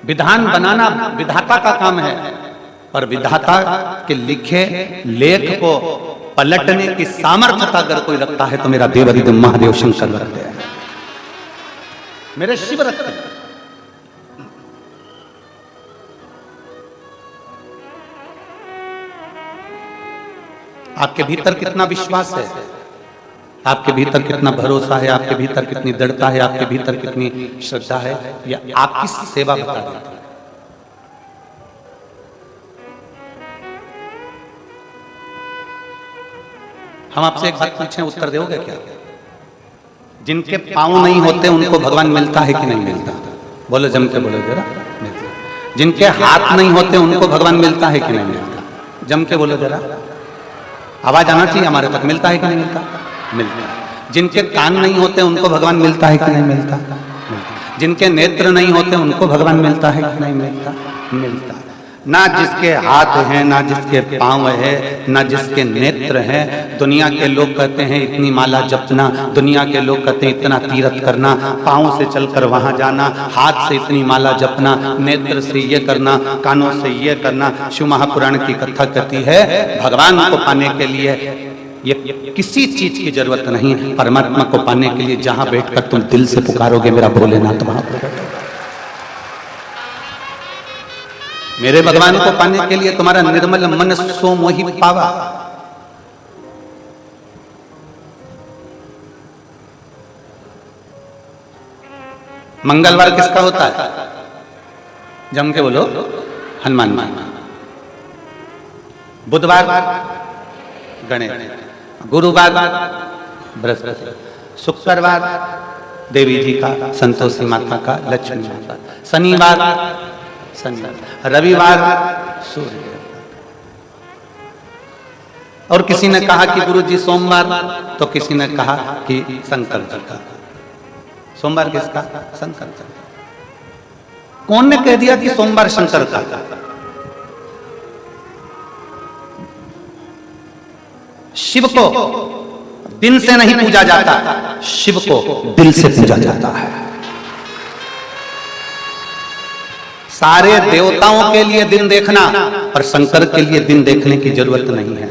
विधान बनाना विधाता का काम है, पर विधाता के लिखे लेख को पलटने की सामर्थ्यता अगर कोई रखता है तो मेरा देवाधिदेव महादेव शंकर रखते हैं, मेरे शिव रखते हैं। आपके भीतर कितना विश्वास है, आपके भीतर कितना भरोसा है, आपके भीतर कितनी दृढ़ता है, आपके भीतर कितनी श्रद्धा है, या आपकी सेवा बता देती है। हम आपसे एक बात पूछें, उत्तर दोगे क्या? जिनके पांव नहीं होते उनको भगवान मिलता है कि नहीं मिलता? बोलो, जम के बोलो जरा। जिनके हाथ नहीं होते उनको भगवान मिलता है कि नहीं मिलता? जम के बोलो जरा, आवाज आना चाहिए हमारे तक। मिलता है कि नहीं मिलता? मिलता है। जिनके कान नहीं होते उनको भगवान मिलता है कि नहीं मिलता? जिनके नेत्र नहीं होते उनको भगवान मिलता है कि नहीं मिलता? मिलता है। ना जिसके हाथ हैं, ना जिसके पांव है, ना जिसके नेत्र हैं, दुनिया के लोग कहते हैं इतनी माला जपना, दुनिया के लोग कहते हैं इतना तीर्थ करना, पांव से चलकर वहां जाना, हाथ से इतनी माला जपना, नेत्र से ये करना, कानों से ये करना। शिव महापुराण की कथा कहती है भगवान को पाने के लिए ये किसी चीज की जरूरत नहीं, परमात्मा को पाने के लिए जहां बैठकर तुम दिल से पुकारोगे मेरा भोलेनाथ वहां प्रकट होगा। मेरे भगवान को पाने के लिए तुम्हारा निर्मल मन सो मोहि पावा। मंगलवार किसका होता है? जम के बोलो, हनुमान जी। बुधवार गणेश, गुरुवार बृहस्पति, शुक्रवार देवी जी का, संतोषी माता का, लक्ष्मी माता, शनिवार रविवार सूर्य। और किसी ने कहा कि गुरुजी सोमवार, तो किसी ने कहा कि शंकर जी का। सोमवार किसका? शंकर जी। कौन ने कह दिया कि सोमवार शंकर का? शिव को दिन से नहीं पूजा जाता, शिव को दिल से पूजा जाता है। सारे देवताओं के लिए दिन देखना, पर शंकर के लिए दिन देखने की जरूरत नहीं है।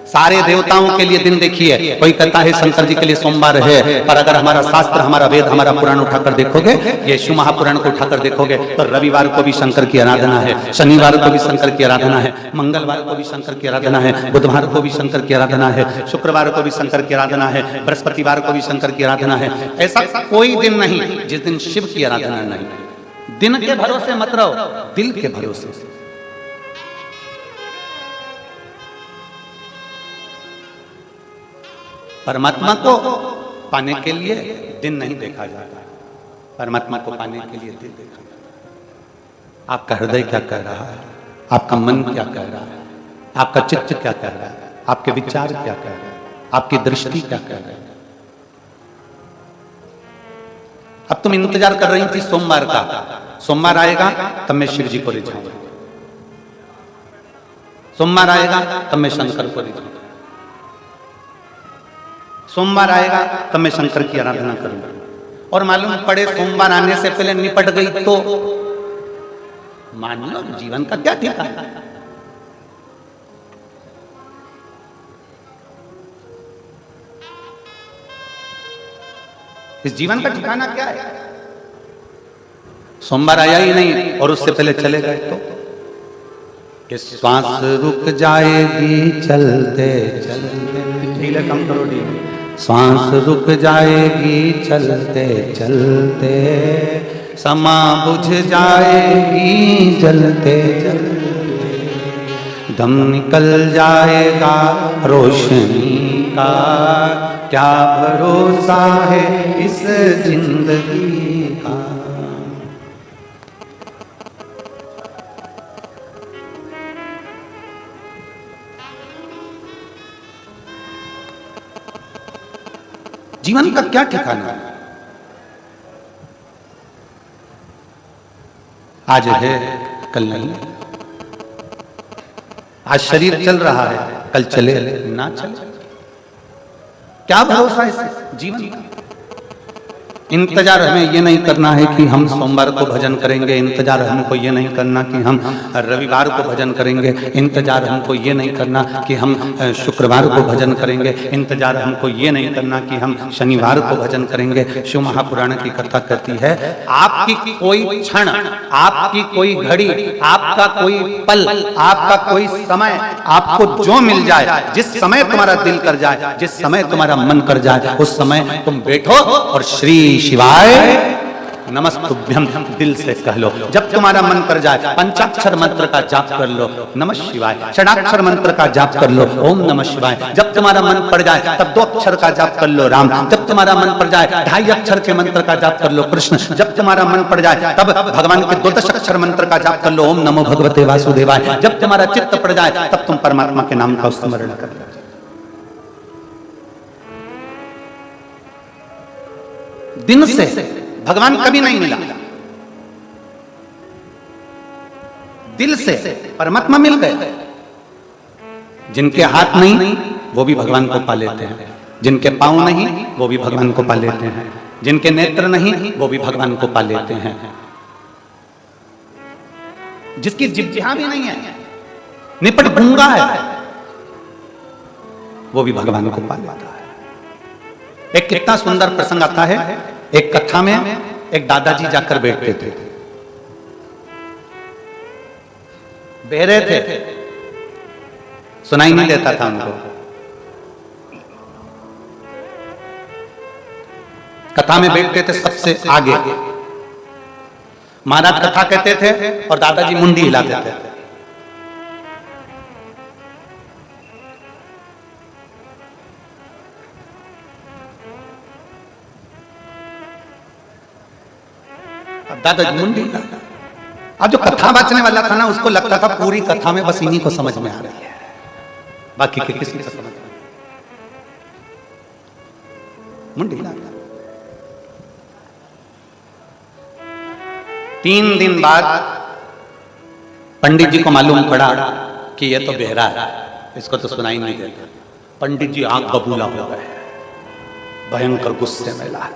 सारे देवताओं के लिए दिन देखिए। कोई कहता है शंकर जी के लिए सोमवार है, पर अगर हमारा शास्त्र, हमारा वेद, हमारा पुराण उठाकर देखोगे, ये शिव महापुराण को उठाकर देखोगे, तो रविवार को भी शंकर की आराधना है, शनिवार को भी शंकर की आराधना है, मंगलवार को भी शंकर की आराधना है, बुधवार को भी शंकर की आराधना है, शुक्रवार को भी शंकर की आराधना है, बृहस्पतिवार को भी शंकर की आराधना है। ऐसा कोई दिन नहीं जिस दिन शिव की आराधना नहीं। दिन के भरोसे मत रहो, दिल के भरोसे। परमात्मा को पाने के लिए दिन नहीं देखा जाता, परमात्मा को पाने के लिए दिल देखा जाता। आपका हृदय क्या कह रहा है, आपका मन क्या कह रहा है, आपका चित्त क्या कह रहा है, आपके विचार क्या कह रहे हैं, आपकी दृष्टि क्या कह रहे हैं। अब तुम इंतजार कर रही थी सोमवार का, सोमवार आएगा तब मैं शिव जी को ले जाऊंगा, सोमवार आएगा तब मैं शंकर को ले जाऊंगा, सोमवार आएगा तब मैं शंकर की आराधना करूंगा। और मालूम पड़े सोमवार आने से पहले निपट गई तो मान लो जीवन का क्या ठिकाना। इस जीवन का ठिकाना क्या है? सोमवार आया ही नहीं और उससे पहले चले गए तो कि श्वास रुक जाएगी चलते चलते, कम करो डी, श्वास रुक जाएगी चलते चलते, समा बुझ जाएगी जलते जलते, दम निकल जाएगा रोशनी का, क्या भरोसा है इस जिंदगी का। जीवन का क्या ठिकाना है? आज है कल नहीं, आज शरीर चल रहा है कल चले ना चले, क्या भरोसा है इस जीवन का। इंतजार हमें ये नहीं करना है कि हम सोमवार को भजन करेंगे, इंतजार हमको ये नहीं करना कि हम रविवार को भजन करेंगे, इंतजार हमको ये नहीं करना कि हम शुक्रवार को भजन करेंगे, इंतजार हमको ये नहीं करना कि हम शनिवार को भजन करेंगे। शिव महापुराण की कथा कहती है, आपकी कोई क्षण, आपकी कोई घड़ी, आपका कोई पल, आपका कोई समय, आपको जो मिल जाए, जिस समय तुम्हारा दिल कर जाए, जिस समय तुम्हारा मन कर जाए, उस समय तुम बैठो और श्री शिवाय नमस्तुभ्यम दिल से कह लो। जब तुम्हारा मन कर जाए, पंचाक्षर मंत्र का जाप कर लो, नमः शिवाय। षडाक्षर मंत्र का जाप कर लो, ओम नमः शिवाय। जब तुम्हारा मन पड़ जाए तब 2 अक्षर का जाप कर लो, राम। जब तुम्हारा मन पड़ जाए 2.5 अक्षर के मंत्र का जाप कर लो, कृष्ण। जब तुम्हारा मन पड़ जाए तब भगवान के 12 अक्षर मंत्र का जाप कर लो, ओम नमो भगवते वासुदेवाय। जब तुम्हारा चित्त पड़ जाए तब तुम परमात्मा के नाम का स्मरण कर लो। दिन से भगवान कभी नहीं मिला, दिल से परमात्मा मिल गए। जिनके हाथ नहीं वो भी भगवान को पा लेते हैं, जिनके पांव नहीं वो भी भगवान को पा लेते हैं, जिनके नेत्र नहीं वो भी भगवान को पा लेते हैं, जिसकी जिह्वा भी नहीं है, निपट गूंगा है, वो भी भगवान को पा लेता है। एक कितना सुंदर प्रसंग आता है, एक कथा में एक दादाजी जाकर बैठते थे, बहरे थे, सुनाई नहीं देता था उनको। कथा में बैठते थे सबसे आगे, महाराज कथा कहते थे और दादाजी मुंडी हिलाते थे। दादाजी मुंडी। अब जो कथा बचने वाला था ना, उसको लगता था पूरी कथा में बस इन्हीं को समझ में आ रही है, बाकी के किसी को समझ में मुंडी हिला। 3 दिन बाद पंडित जी को मालूम पड़ा कि ये तो बहरा है, इसको तो सुनाई नहीं देता। पंडित जी आंख बबूला हो गए, भयंकर गुस्से में ला।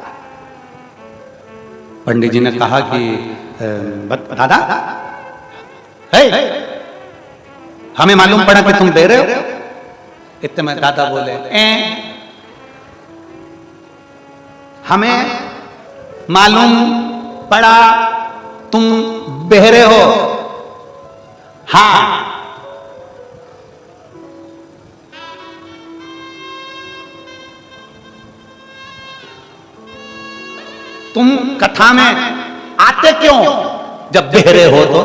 पंडित जी ने कहा कि दादा है, हमें मालूम पड़ा कि तुम दे रहे हो। इतने में दादा बोले, हमें मालूम पड़ा तुम बहरे हो। हाँ, तुम कथा में आते क्यों जब बहरे हो? तो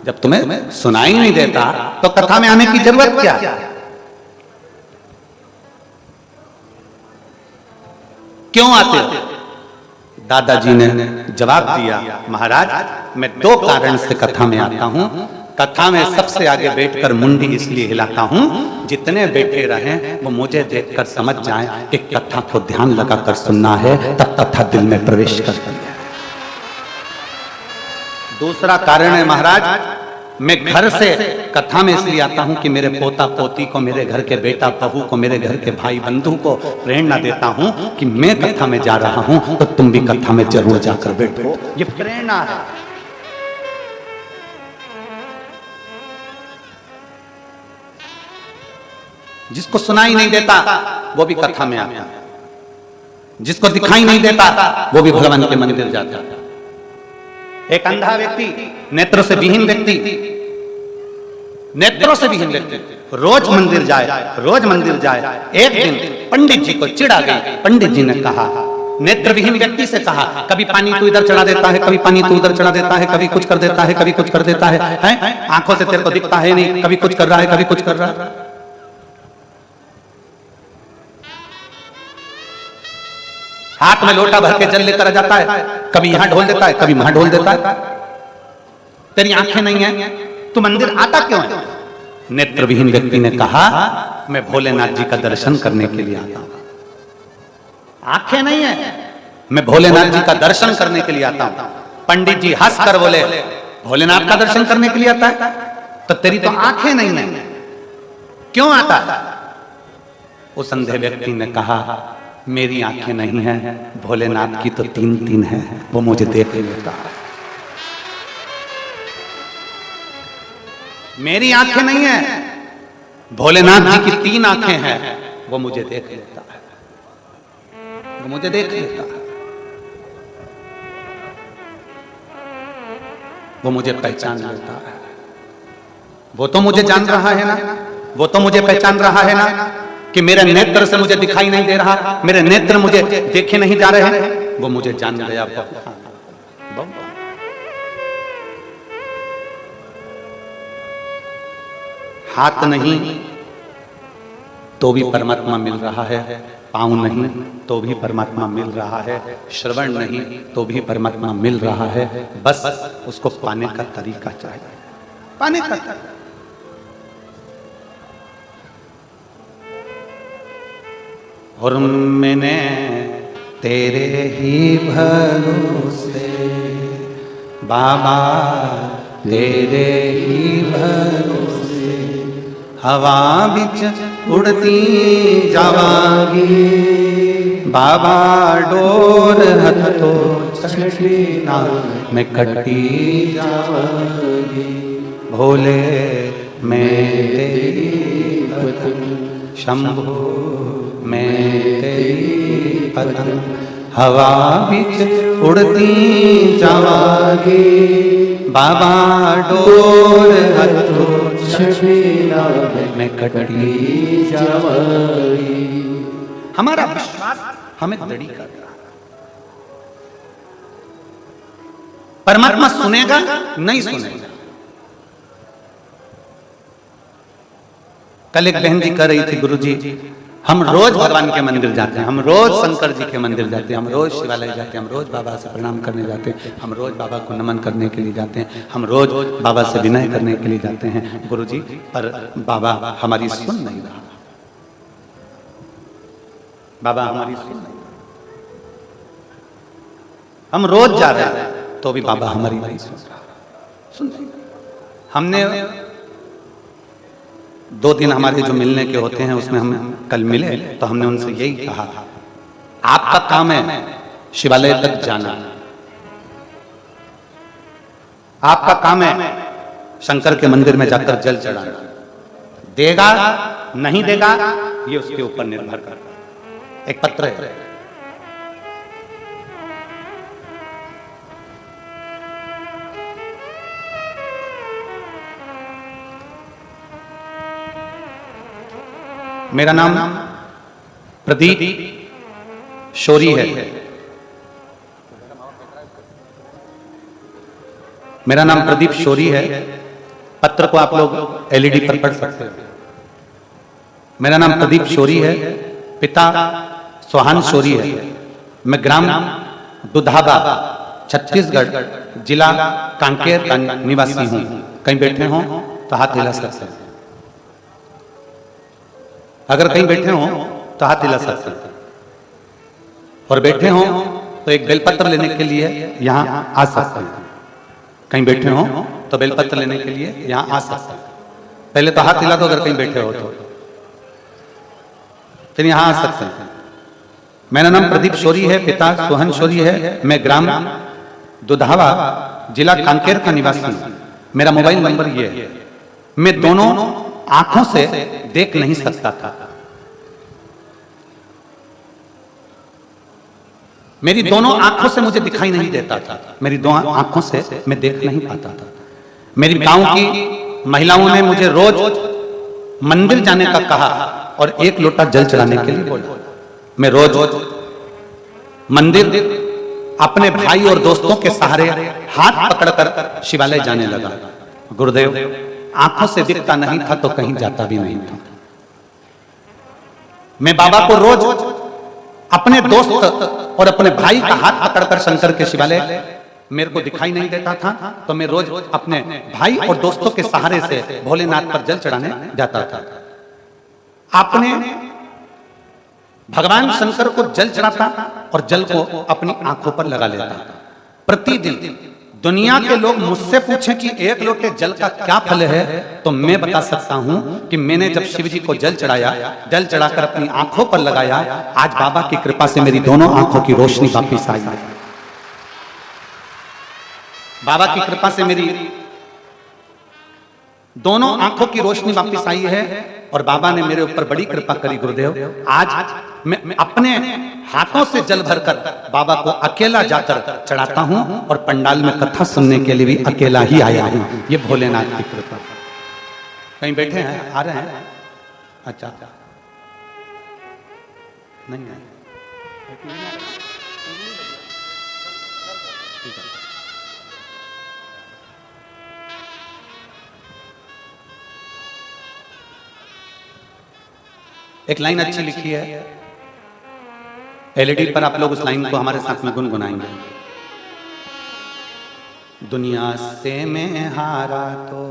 जब तुम्हें सुनाई नहीं देता तो कथा में आने की जरूरत क्या? क्यों आते हो? दादाजी ने जवाब दिया, महाराज मैं 2 कारण से कथा में आता हूं। कथा में सबसे आगे बैठकर मुंडी इसलिए हिलाता हूं, जितने बैठे रहें वो मुझे देखकर समझ जाएं कि कथा को ध्यान लगाकर सुनना है, तब कथा दिल में प्रवेश करती है। दूसरा कारण है महाराज, मैं घर से कथा में इसलिए आता हूं कि मेरे पोता पोती को, मेरे घर के बेटा बहू को, मेरे घर के भाई बंधु को प्रेरणा देता हूं कि मैं कथा में जा रहा हूं तो तुम भी कथा में जरूर जाकर बैठो। ये प्रेरणा है। जिसको सुनाई नहीं देता वो भी कथा में आता है, जिसको दिखाई नहीं देता वो भी भगवान के मंदिर जाता है। एक अंधा व्यक्ति, नेत्र से विहीन व्यक्ति, नेत्रों से विहीन व्यक्ति रोज मंदिर जाए। एक दिन पंडित जी को चिढ़ा गई। पंडित जी ने कहा, नेत्र विहीन व्यक्ति से कहा, कभी पानी तू इधर चढ़ा देता है, कभी पानी तू उधर चढ़ा देता है, कभी कुछ कर देता है, कभी कुछ कर देता है, आंखों से तेरे को दिखता है नहीं, कभी कुछ कर रहा है, कभी कुछ कर रहा है। हाथ में लोटा भर के जल लेकर आ जाता है, कभी यहां ढोल देता है, कभी वहां ढोल देता है। तेरी आंखें नहीं है, तू मंदिर आता क्यों है? नेत्र विहीन व्यक्ति ने कहा, मैं भोलेनाथ जी का दर्शन करने के लिए आता हूं। आंखें नहीं है, मैं भोलेनाथ जी का दर्शन करने के लिए आता हूं। पंडित जी हंस कर बोले, भोलेनाथ का दर्शन करने के लिए आता है तो तेरी तो आंखें नहीं है, क्यों आता है? उस अंधे व्यक्ति ने कहा, मेरी आंखें नहीं हैं, भोलेनाथ की तो तीन तीन है, वो मुझे देख लेता है। मेरी आंखें नहीं है, भोलेनाथ जी की तीन आंखें हैं, वो मुझे देख लेता है, वो मुझे देख लेता है, वो मुझे पहचान लेता है। वो तो मुझे जान रहा है ना, वो तो मुझे पहचान रहा है ना कि मेरे नेत्र से मुझे दिखाई नहीं दे रहा, मेरे नेत्र मुझे देखे नहीं जा रहे हैं, वो मुझे जान गया। हाथ नहीं तो भी परमात्मा मिल रहा है, पाँव नहीं तो भी परमात्मा मिल रहा है, श्रवण नहीं तो भी परमात्मा मिल रहा है, बस उसको पाने का तरीका चाहिए, पाने का तरीका। और मैंने तेरे ही भरोसे बाबा, तेरे ही भरोसे हवा बिच उड़ती जावांगी बाबा, डोर हथो छठी ना मैं कटी जावांगी, भोले मैं तेरी पतंग, शंभो मैं तेरी पतंग, हवा बिच उड़ती जावांगी बाबा, डोर हथो छठीना मैं कटी जावांगी। हमारा विश्वास हमें दृढ़ कर रहा है। परमात्मा सुनेगा नहीं सुनेगा। कल एक बहन जी कह रही थी, गुरुजी हम रोज भगवान के मंदिर जाते हैं, हम रोज शंकर जी के मंदिर जाते हैं, हम रोज शिवालय जाते हैं, हम रोज बाबा से प्रणाम करने जाते हैं, हम रोज बाबा को नमन करने के लिए जाते हैं, हम रोज बाबा से विनय करने के लिए जाते हैं, गुरुजी पर बाबा हमारी सुन नहीं रहा, बाबा हमारी सुन नहीं रहा। हम रोज जा रहे हैं तो भी बाबा हमारी नहीं सुन रहा, सुन नहीं रहा। हमने 2 दिन हमारे जो मिलने के होते हैं उसमें हम कल मिले तो हमने उनसे यही कहा, आपका काम है शिवालय तक जाना, आपका काम है शंकर के मंदिर में जाकर जल चढ़ाना, देगा नहीं देगा ये उसके ऊपर निर्भर करता है। एक पत्र है, मेरा नाम प्रदीप शोरी है, मेरा नाम प्रदीप शोरी है। पत्र को आप लोग एलईडी पर पढ़ सकते हैं। मेरा नाम प्रदीप शोरी है, पिता सोहान शोरी है। मैं ग्राम दुधाबा छत्तीसगढ़ जिला कांकेर का निवासी हूं। कहीं बैठे हों तो हाथ हिला सकते हैं, अगर कहीं बैठे हो तो हाथ हिला सकते हैं, और बैठे हो तो एक बेलपत्र लेने के लिए यहाँ आ सकते हैं। कहीं बैठे हो तो बेलपत्र लेने के लिए यहाँ आ सकते हैं। पहले तो हाथ हिला दो अगर कहीं बैठे हो तो, फिर यहाँ आ सकते हैं। मेरा नाम प्रदीप शोरी है, पिता सोहन शोरी है। मैं ग्राम दुधावा जिला कांकेर का निवासी हूँ। मेरा मोबाइल नंबर ये है। मैं दोनों आंखों से देख नहीं सकता था, मेरी दोनों आंखों से मुझे दिखाई नहीं देता था, मेरी दोनों आंखों से मैं देख नहीं पाता था। मेरी गांव की महिलाओं ने मुझे रोज मंदिर जाने का कहा और 1 लोटा जल चढ़ाने के लिए बोला। मैं रोज मंदिर अपने भाई और दोस्तों के सहारे हाथ पकड़कर शिवालय जाने लगा। गुरुदेव आंखों से दिखता नहीं था तो कहीं जाता भी नहीं था। मैं बाबा को रोज अपने दोस्त और अपने भाई का हाथ पकड़कर शंकर के शिवालय, मेरे को दिखाई नहीं देता था तो मैं रोज अपने भाई और दोस्तों के सहारे से भोलेनाथ पर जल चढ़ाने जाता था। आपने भगवान शंकर को जल चढ़ाता और जल को अपनी आंखों पर लगा लेता। प्रतिदिन दुनिया के लोग मुझसे पूछें कि एक लोटे जल का क्या फल है, तो मैं बता सकता हूं कि मैंने जब शिव जी को जल चढ़ाया, जल चढ़ाकर अपनी आंखों पर लगाया, आज बाबा की कृपा से मेरी दोनों आंखों की रोशनी वापिस आई है। बाबा की कृपा से मेरी दोनों आंखों की रोशनी वापिस आई है और बाबा ने मेरे ऊपर बड़ी कृपा करी गुरुदेव। आज मैं अपने हाथों से जल भरकर बाबा को अकेला जाकर चढ़ाता हूं और पंडाल में कथा सुनने के लिए भी अकेला ही आया हूं। ये भोलेनाथ की कृपा। कहीं बैठे हैं, आ रहे हैं? अच्छा, नहीं है। एक लाइन अच्छी लिखी है, एलईडी पर आप लोग उस लाइन को हमारे साथ में गुनगुनाएंगे। दुनिया से मैं हारा तो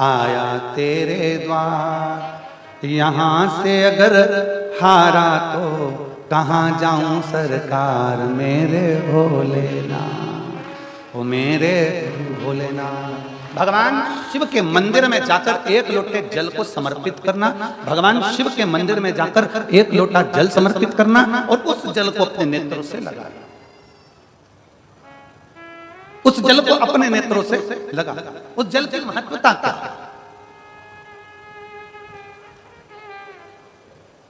आया तेरे द्वार, यहां से अगर हारा तो कहां जाऊं सरकार, मेरे भोलेनाथ, ओ मेरे भोलेनाथ। भगवान शिव के मंदिर में जाकर एक लोटे जल को समर्पित करना, भगवान शिव के मंदिर में जाकर एक लोटा जल समर्पित करना और उस जल को अपने नेत्रों से लगाना, उस जल को अपने नेत्रों से लगाना। उस जल की महत्वता क्या है?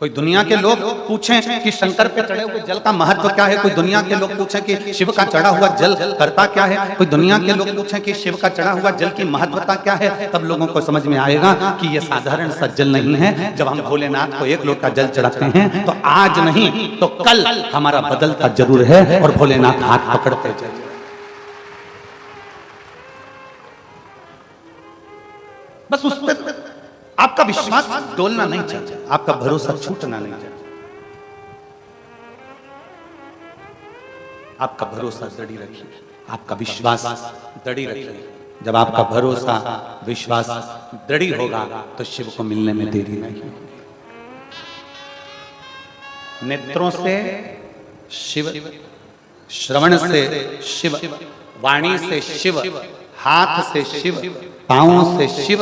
कोई दुनिया के लोग पूछें कि शंकर पे चढ़े हुए जल का महत्व क्या है, कोई दुनिया के लोग पूछें कि शिव का चढ़ा हुआ जल करता क्या है, कोई दुनिया के लोग पूछें कि शिव का चढ़ा हुआ जल की महत्वता क्या है, तब लोगों को समझ में आएगा कि यह साधारण सा जल नहीं है। जब हम भोलेनाथ को एक लोटा जल चढ़ाते हैं तो आज नहीं तो कल हमारा बदलता जरूर है और भोलेनाथ हाथ पकड़ते चले। बस उस पर आपका विश्वास डोलना नहीं चाहिए, आपका भरोसा छूटना नहीं चाहिए, आपका भरोसा दृढ़ रखिए, आपका विश्वास दृढ़ रखिए। जब आपका भरोसा विश्वास दृढ़ होगा तो शिव को मिलने में देरी नहीं होगी। नेत्रों से शिव, श्रवण से शिव, वाणी से शिव, हाथ से शिव, पांवों से शिव।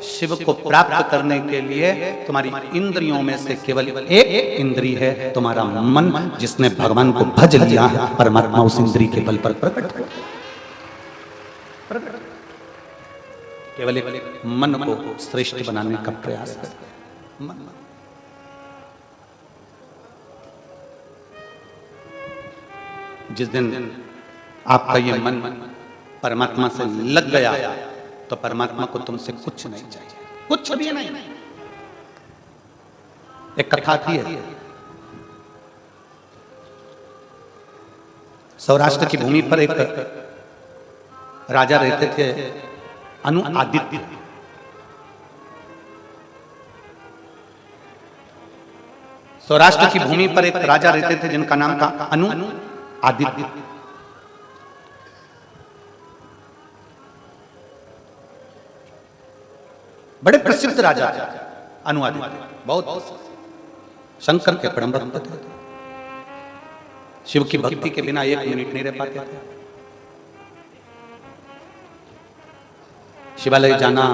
शिव को प्राप्त करने के लिए तुम्हारी इंद्रियों में से केवल एक इंद्री है, तुम्हारा मन, जिसने भगवान को भज लिया, परमात्मा उस इंद्री के बल पर प्रकट हो। केवल एक मन को श्रेष्ठ बनाने का प्रयास करें। मन जिस दिन आपका ये मन परमात्मा से लग गया तो परमात्मा को तुमसे कुछ नहीं चाहिए, कुछ भी नहीं। एक कथा थी है, सौराष्ट्र की भूमि पर एक राजा रहते थे, अनुआदित्य। सौराष्ट्र की भूमि पर एक राजा रहते थे जिनका नाम था अनुआदित्य। बड़े प्रसिद्ध राजा थे अनुआदित्य, बहुत शंकर के परम भक्त थे। शिव की भक्ति के बिना एक मिनट नहीं रह पाते थे। शिवालय जाना,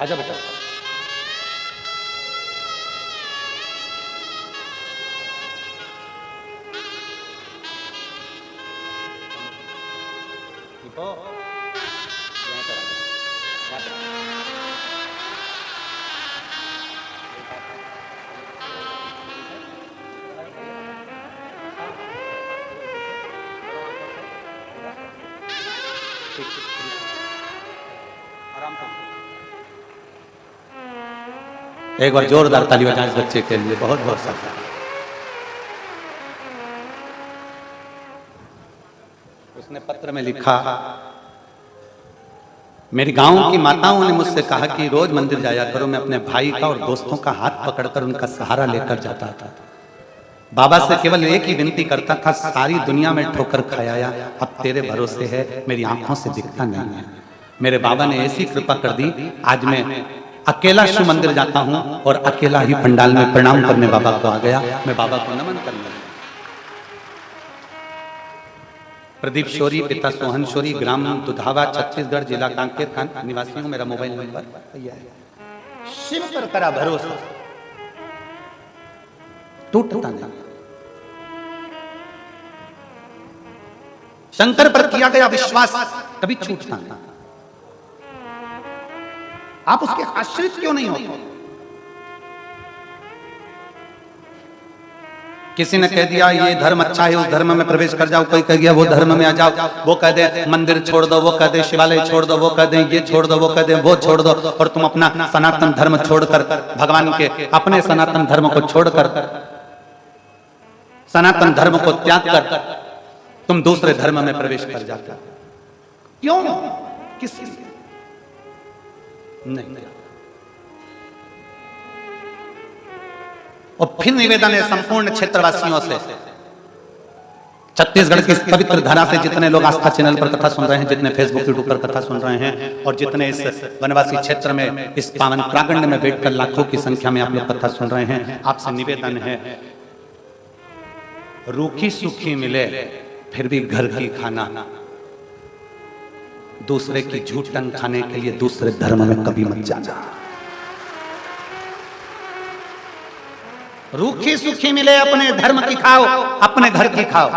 आजा बेटा, एक बार जोरदार ताली बजाएं इस बच्चे के लिए, बहुत बहुत शुक्रिया। उसने पत्र में लिखा, मेरी गांव की माताओं ने मुझसे कहा कि रोज मंदिर जाया करो। मैं अपने भाई का और दोस्तों का हाथ पकड़कर उनका सहारा लेकर जाता था। बाबा से केवल एक ही विनती करता था, सारी दुनिया में ठोकर खाया, अब तेरे भरोसे है, मेरी आंखों से दिखता नहीं है। मेरे बाबा ने ऐसी कृपा कर दी, आज मैं अकेला शिव मंदिर जाता हूं और अकेला ही पंडाल में प्रणाम करने बाबा को आ गया। मैं बाबा को नमन करने लगा। प्रदीप शोरी, पिता सोहन शोरी, ग्राम दुधावा, छत्तीसगढ़, जिला कांकेर खान निवासी हूं। मेरा मोबाइल नंबर यह है। शिव पर करा भरोसा, टूटता नहीं। शंकर पर किया गया विश्वास कभी छूटता नहीं। आप उसके आश्रित क्यों नहीं होते? किसी ने कह दिया ये धर्म अच्छा है, उस धर्म में प्रवेश कर जाओ। कोई कह गया वो धर्म में आ जाओ। वो कह दे मंदिर छोड़ दो, वो कह दे शिवालय छोड़ दो, वो कह दे ये छोड़ दो, वो कह दे वो छोड़ दो। और तुम अपना सनातन धर्म छोड़कर, भगवान के अपने सनातन धर्म को छोड़कर, सनातन धर्म को त्याग कर तुम दूसरे धर्म में प्रवेश कर जाते। क्यों? किस लिए? नहीं। और फिर निवेदन है संपूर्ण क्षेत्रवासियों से, छत्तीसगढ़ की पवित्र धरा से जितने लोग आस्था चैनल पर कथा सुन रहे हैं, जितने फेसबुक यूट्यूब पर कथा सुन रहे हैं, और जितने इस वनवासी क्षेत्र में इस पावन प्रांगण में बैठकर लाखों की संख्या में आप लोग कथा सुन रहे हैं, आपसे निवेदन है रूखी सूखी मिले फिर भी घर की खाना, दूसरे की झूठन खाने के लिए दूसरे धर्म में कभी मत जाना। रूखी सूखी मिले अपने धर्म की खाओ, अपने घर की खाओ।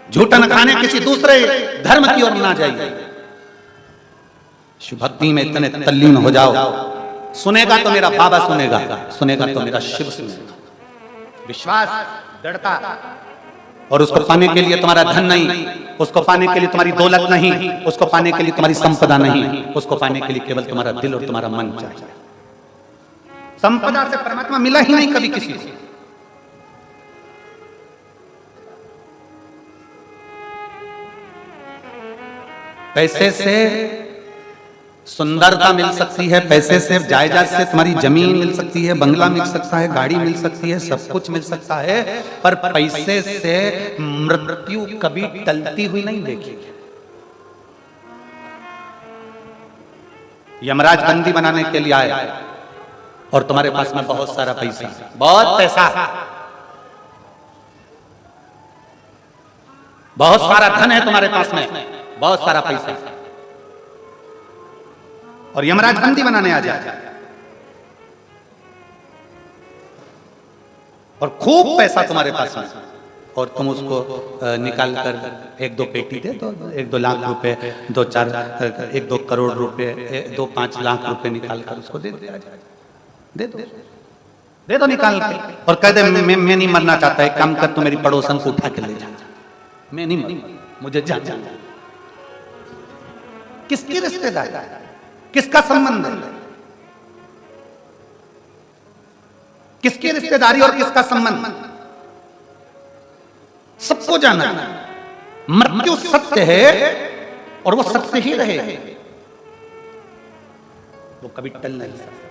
झूठन खाने किसी दूसरे धर्म की ओर ना जाइए। शिव भक्ति में इतने तल्लीन हो जाओ, सुनेगा तो मेरा बाबा सुनेगा, सुनेगा तो मेरा शिव सुनेगा। विश्वास, दृढ़ता। और उसको पाने के लिए तुम्हारा धन नहीं, उसको पाने के लिए तुम्हारी दौलत नहीं, उसको पाने के लिए तुम्हारी संपदा नहीं, उसको पाने के लिए केवल तुम्हारा दिल और तुम्हारा मन चाहिए। संपदा से परमात्मा मिला ही नहीं कभी किसी को। पैसे से सुंदरता मिल सकती है, पैसे से जायदाद से तुम्हारी जमीन मिल सकती है, बंगला मिल सकता है, गाड़ी मिल सकती है, सब कुछ मिल सकता है, पर पैसे से मृत्यु कभी टलती हुई नहीं देखी। यमराज बंदी बनाने के लिए आए और तुम्हारे पास में बहुत सारा पैसा, बहुत पैसा, बहुत सारा धन है तुम्हारे पास में, बहुत सारा पैसा, और यमराज बंदी बनाने आ जाए और खूब पैसा तुम्हारे पास में, और तुम उसको निकाल कर 1-2 पेटी दे दो, 1-2 लाख रुपए, 2-4, 1-2 करोड़ रुपए, 2-5 लाख रुपए निकाल कर उसको दे दिया जाए। दे दो निकाल के, और कह दे मैं नहीं मरना चाहता, एक काम कर तू मेरी पड़ोसन को उठा के ले जा, मैं नहीं मरना, मुझे जा। किसकी रिश्तेदारी, किसका संबंध है? किसकी रिश्तेदारी और किसका संबंध? सबको जाना है। मृत्यु सत्य है और वो सत्य ही रहे, वो कभी टल नहीं सकता।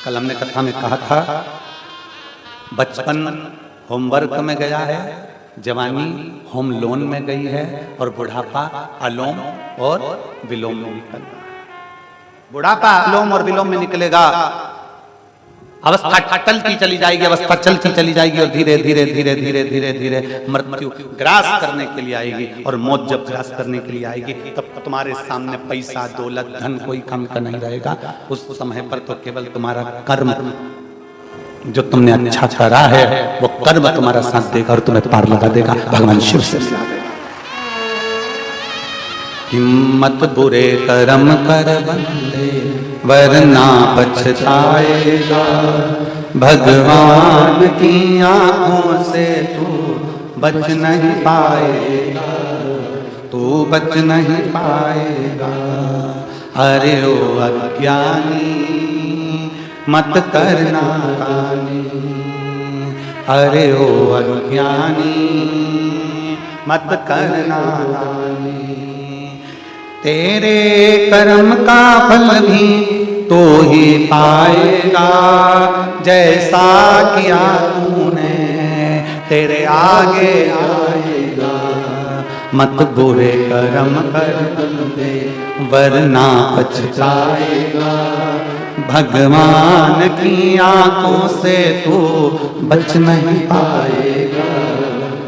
कल हमने कथा में कहा था बचपन होमवर्क में गया है, जवानी होम लोन में गई है, और बुढ़ापा अलोम और विलोम में निकल रहा है। बुढ़ापा अलोम और विलोम में निकलेगा, अवस्था टलती चली जाएगी, अवस्था चलती चली जाएगी, और धीरे धीरे धीरे धीरे धीरे धीरे मृत्यु ग्रास करने के लिए आएगी। और मौत जब ग्रास करने के लिए आएगी तब तुम्हारे सामने पैसा, दौलत, धन कोई काम का नहीं रहेगा। उस समय पर तो केवल तुम्हारा कर्म, जो तुमने अच्छा करा है वो कर्म तुम्हारा साथ देगा और तुम्हें पार लगा देगा, भगवान शिव से मिला देगा। हिम्मत बुरे कर्म कर बंदे वरना पछताएगा, भगवान की आंखों से तू बच नहीं पाएगा, तू बच नहीं पाएगा। अरे ओ अज्ञानी मत करना कानी, अरे ओ अज्ञानी मत करना कानी। तेरे कर्म का फल भी तो ही पाएगा, जैसा किया तूने तेरे आगे आएगा। मत बुरे कर्म कर बंदे वरना पछताएगा, भगवान की आंखों से तू बच नहीं पाएगा,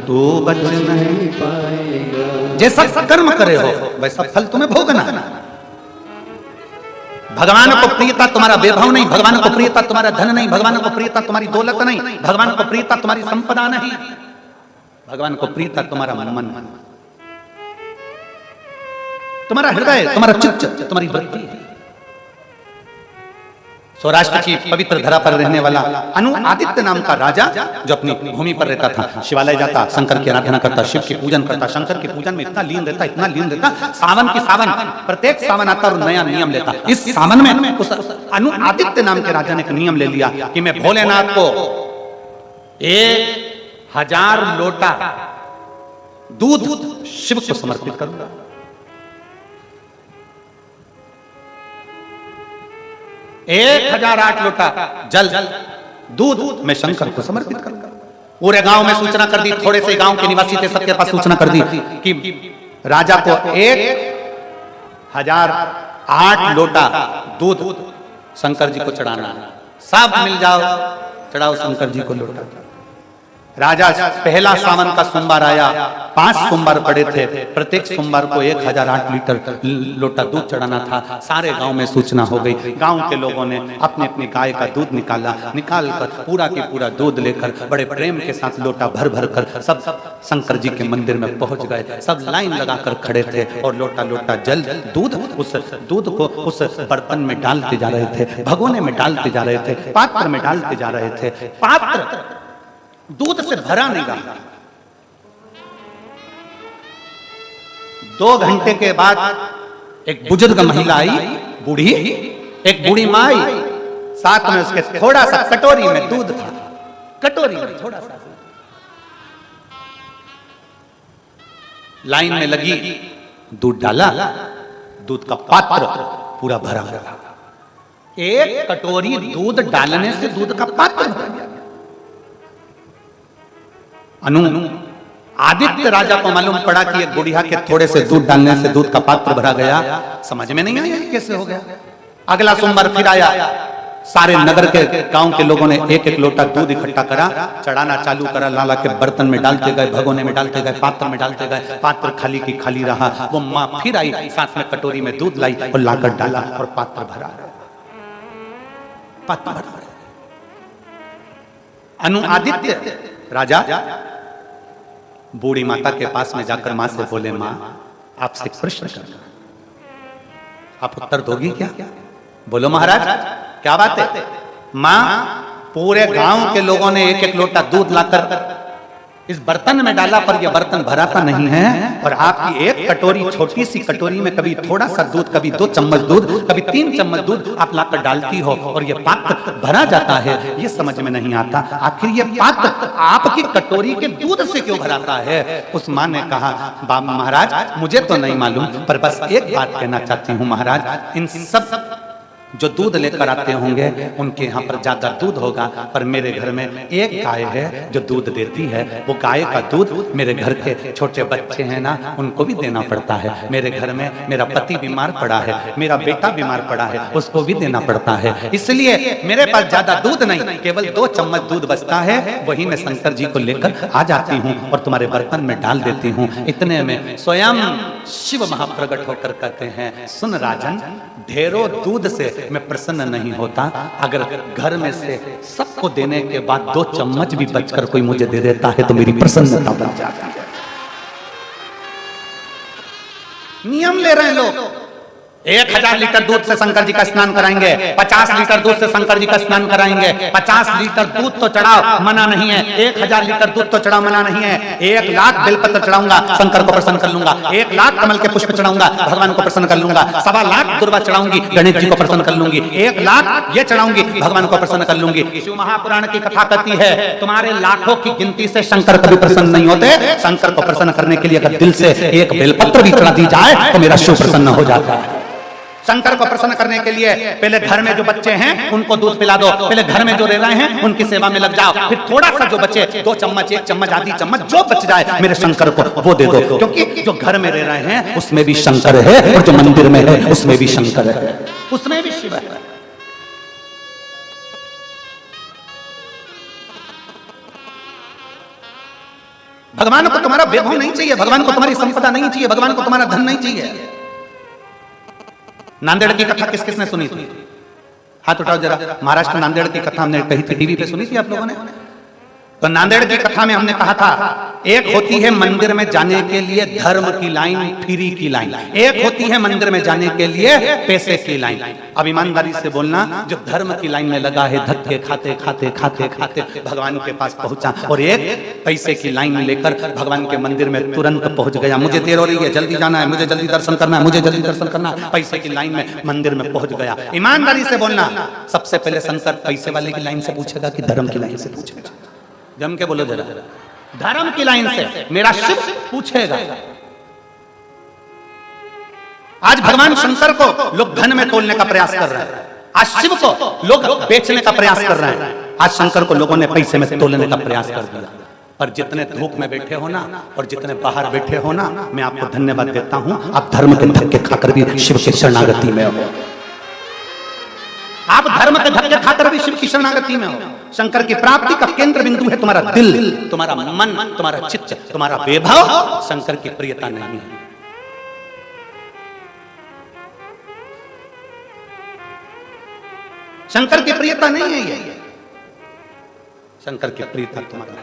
तू बच नहीं पाएगा। जैसा कर्म करे हो वैसा फल तुम्हें भोगना है। भगवान को प्रियता तुम्हारा वैभव नहीं, भगवान को प्रियता तुम्हारा धन नहीं, भगवान को प्रियता तुम्हारी दौलत नहीं, भगवान को प्रियता तुम्हारी संपदा नहीं, भगवान को प्रियता तुम्हारा मन, तुम्हारा हृदय, तुम्हारा चित्त, तुम्हारी वृत्ति। सौराष्ट्र की पवित्र धरा पर रहने वाला अनु आदित्य नाम का राजा जो अपनी भूमि पर रहता था, शिवालय जाता, शंकर की आराधना करता, शिव की पूजन करता, शंकर के पूजन में इतना लीन रहता, इतना लीन रहता, सावन की सावन, प्रत्येक सावन आता और नया नियम लेता। इस सावन में उस अनु आदित्य नाम के राजा ने एक नियम ले लिया कि मैं भोलेनाथ को 1000 लोटा दूध शिव को समर्पित करूंगा। 1008 लोटा जल दूध मैं शंकर को समर्पित करूंगा। पूरे गांव में सूचना कर दी, थोड़े से गांव के निवासी थे, सबके पास सूचना कर दी कि राजा को 1008 लोटा दूध शंकर जी को चढ़ाना। सब मिल जाओ, चढ़ाओ शंकर जी को लोटा। राजा पहला सावन का सोमवार आया, 5 सोमवार पड़े थे, प्रत्येक सोमवार को 1008 लीटर लोटा दूध चढ़ाना था। सारे गांव में सूचना हो गई। गांव के लोगों ने अपने अपनी गाय का दूध निकाल कर पूरा की पूरा दूध लेकर बड़े प्रेम के साथ लोटा भर भर कर सब शंकर जी के मंदिर में पहुंच गए। सब लाइन लगाकर खड़े थे और लोटा लोटा जल दूध, उस दूध को उस बर्तन में डालते जा रहे थे, भगोने में डालते जा रहे थे, पात्र में डालते जा रहे थे। पात्र दूध से भरा नहीं रहा। 2 घंटे के बाद एक बुजुर्ग महिला आई, बूढ़ी, एक बूढ़ी माँ आई, साथ में उसके थोड़ा सा कटोरी में दूध था, कटोरी में थोड़ा सा। लाइन में लगी, दूध डाला, दूध का पात्र पूरा भरा गया। एक कटोरी दूध डालने से दूध का पात्र भर गया। अनु आदित्य राजा को मालूम पड़ा कि एक बुढ़िया के थोड़े से दूध डालने से दूध का पात्र भरा गया। समझ में नहीं आया कैसे हो गया। अगला सोमवार फिर आया, सारे नगर के गांव के लोगों ने एक एक लोटा दूध इकट्ठा करा, चढ़ाना चालू करा, लाला के बर्तन में डालते गए, भगोने में डालते गए, पात्र में डालते गए। पात्र खाली की खाली रहा। वो माँ फिर आई, साथ में कटोरी में दूध लाई और लाकर डाला और पात्र भरा, पात्र भरा। अनु आदित्य राजा बूढ़ी माता के पास में जाकर मां से बोले, मां आपसे प्रश्न करना, आप उत्तर दोगी क्या? बोलो महाराज क्या बात है? मां पूरे गांव के लोगों ने एक एक लोटा दूध लाकर इस बर्तन में डाला, पर यह बर्तन भरा था नहीं है, और आपकी एक कटोरी, छोटी सी कटोरी में कभी थोड़ा सा दूध, कभी 2 चम्मच दूध, कभी 3 चम्मच दूध आप लाकर डालती हो और यह पात्र भरा जाता है। ये समझ में नहीं आता, आखिर ये पात्र आपकी कटोरी के दूध से क्यों भराता है? उस माँ ने कहा, बाबा महाराज मुझे तो नहीं मालूम, पर बस एक बात कहना चाहती हूँ महाराज, इन सब जो दूध लेकर आते होंगे उनके यहाँ पर ज्यादा दूध होगा, पर मेरे घर में एक गाय है जो दूध देती है। वो गाय का दूध मेरे घर के छोटे बच्चे हैं ना, उनको भी देना पड़ता है। मेरे घर में मेरा पति बीमार पड़ा है, मेरा बेटा बीमार पड़ा है, उसको भी देना पड़ता है। इसलिए मेरे पास ज्यादा दूध नहीं, केवल 2 चम्मच दूध बचता है, वही मैं शंकर जी को लेकर आ जाती हूँ और तुम्हारे बर्तन में डाल देती हूँ। इतने में स्वयं शिव महाप्रगट होकर कहते हैं, सुन राजन, ढेरों दूध से मैं प्रसन्न नहीं होता, अगर घर में से सबको देने के बाद 2 चम्मच भी बचकर कोई मुझे दे देता है तो मेरी प्रसन्नता बन जाती है। नियम ले रहे हैं लोग। 1000 लीटर दूध से शंकर जी का स्नान कराएंगे, 50 लीटर दूध से शंकर जी का स्नान कराएंगे। 50 लीटर दूध तो चढ़ाओ, मना नहीं है। 1000 लीटर दूध तो चढ़ाओ, मना नहीं है। 1 लाख बेलपत्र चढ़ाऊंगा, शंकर को प्रसन्न कर लूंगा। 1 लाख कमल के पुष्प चढ़ाऊंगा, भगवान को प्रसन्न कर लूंगा। 1.25 लाख दुर्वा चढ़ाऊंगी, गणेश जी को प्रसन्न कर लूंगी। 1 लाख ये चढ़ाऊंगी, भगवान को प्रसन्न कर लूंगी। शिव महापुराण की कथा कहती है, तुम्हारे लाखों की गिनती से शंकर कभी प्रसन्न नहीं होते। शंकर को प्रसन्न करने के लिए अगर दिल से 1 बेलपत्र भी चढ़ा दी जाए तो मेरा शिव प्रसन्न हो जाता है। शंकर को प्रसन्न करने के लिए पहले घर में जो बच्चे हैं उनको दूध पिला दो, पहले घर में जो रह रहे हैं उनकी सेवा में लग जाओ, फिर थोड़ा सा जो बचे 2 चम्मच, 1 चम्मच, आधी चम्मच जो बच जाए मेरे शंकर को वो दे दो, क्योंकि जो घर में रह रहे हैं उसमें भी शंकर है और जो मंदिर में है उसमें भी शंकर है, उसमें भी शिव है। भगवान को तुम्हारा वैभव नहीं चाहिए, भगवान को तुम्हारी संपदा नहीं चाहिए, भगवान को तुम्हारा धन नहीं चाहिए। नांदेड़ की कथा किस किसने सुनी थी? हाथ उठाओ जरा। महाराष्ट्र नांदेड़ की कथा हमने कही थी, टीवी पे सुनी थी आप लोगों ने? तो नांदेड़ की कथा में हमने कहा था, एक होती है मंदिर में जाने के लिए धर्म की लाइन, फ्री की लाइन, एक होती है मंदिर में जाने के लिए पैसे की लाइन। अब ईमानदारी से बोलना, जो धर्म की लाइन में लगा है, धक्के खाते खाते खाते खाते भगवान के पास पहुंचा, और एक पैसे की लाइन लेकर भगवान के मंदिर में तुरंत पहुंच गया। मुझे देर हो रही है, जल्दी जाना है, मुझे जल्दी दर्शन करना है, मुझे जल्दी दर्शन करना है, पैसे की लाइन में मंदिर में पहुंच गया। ईमानदारी से बोलना, सबसे पहले शंकर पैसे वाले की लाइन से पूछेगा कि धर्म की लाइन से पूछेगा? जम के बोलो जरा। धर्म की लाइन से मेरा शिव पूछेगा। आज भगवान शंकर को लोग धन में तोलने का प्रयास कर रहे हैं, आज शिव को लोग बेचने का प्रयास कर रहे हैं, आज शंकर को लोगों ने पैसे में तोलने का प्रयास कर दिया। पर जितने धूप में बैठे हो ना, और जितने बाहर बैठे हो ना, मैं आपको धन्यवाद देता हूं, आप धर्म के धक्के खाकर भी शिव की शरणागति में हो। आप धर्म के धक्के खाकर भी शिव की शरणागति में हो। शंकर की प्राप्ति का केंद्र बिंदु है तुम्हारा दिल, तुम्हारा मन, तुम्हारा चित्त, तुम्हारा वैभव। शंकर की प्रियता नहीं है। शंकर की प्रियता नहीं है ये। शंकर की प्रियता तुम्हारा।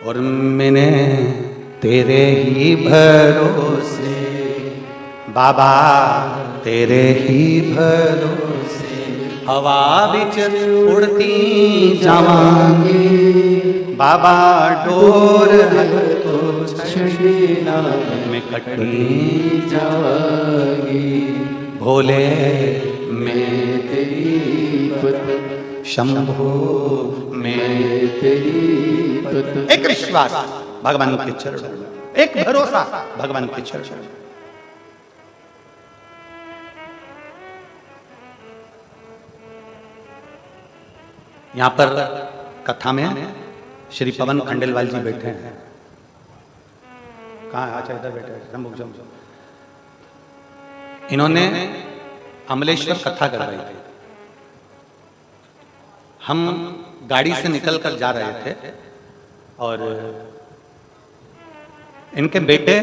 और मैंने तेरे ही भरोसे बाबा, तेरे ही भरोसे हवा बिच उड़ती जावांगी बाबा, डोर तो छड़ीना में कटी जावांगी। भोले मैं तेरी पत, शंभो मैं तेरी पत। एक विश्वास भगवान के चरणों, एक भरोसा भगवान के चरणों। यहां पर कथा में श्री पवन खंडेलवाल जी बैठे हैं। कहाँ? अच्छा इधर बैठे हैं। इन्होंने अमलेश्वर कथा करवाई थी। हम गाड़ी से निकलकर जा रहे थे और इनके बेटे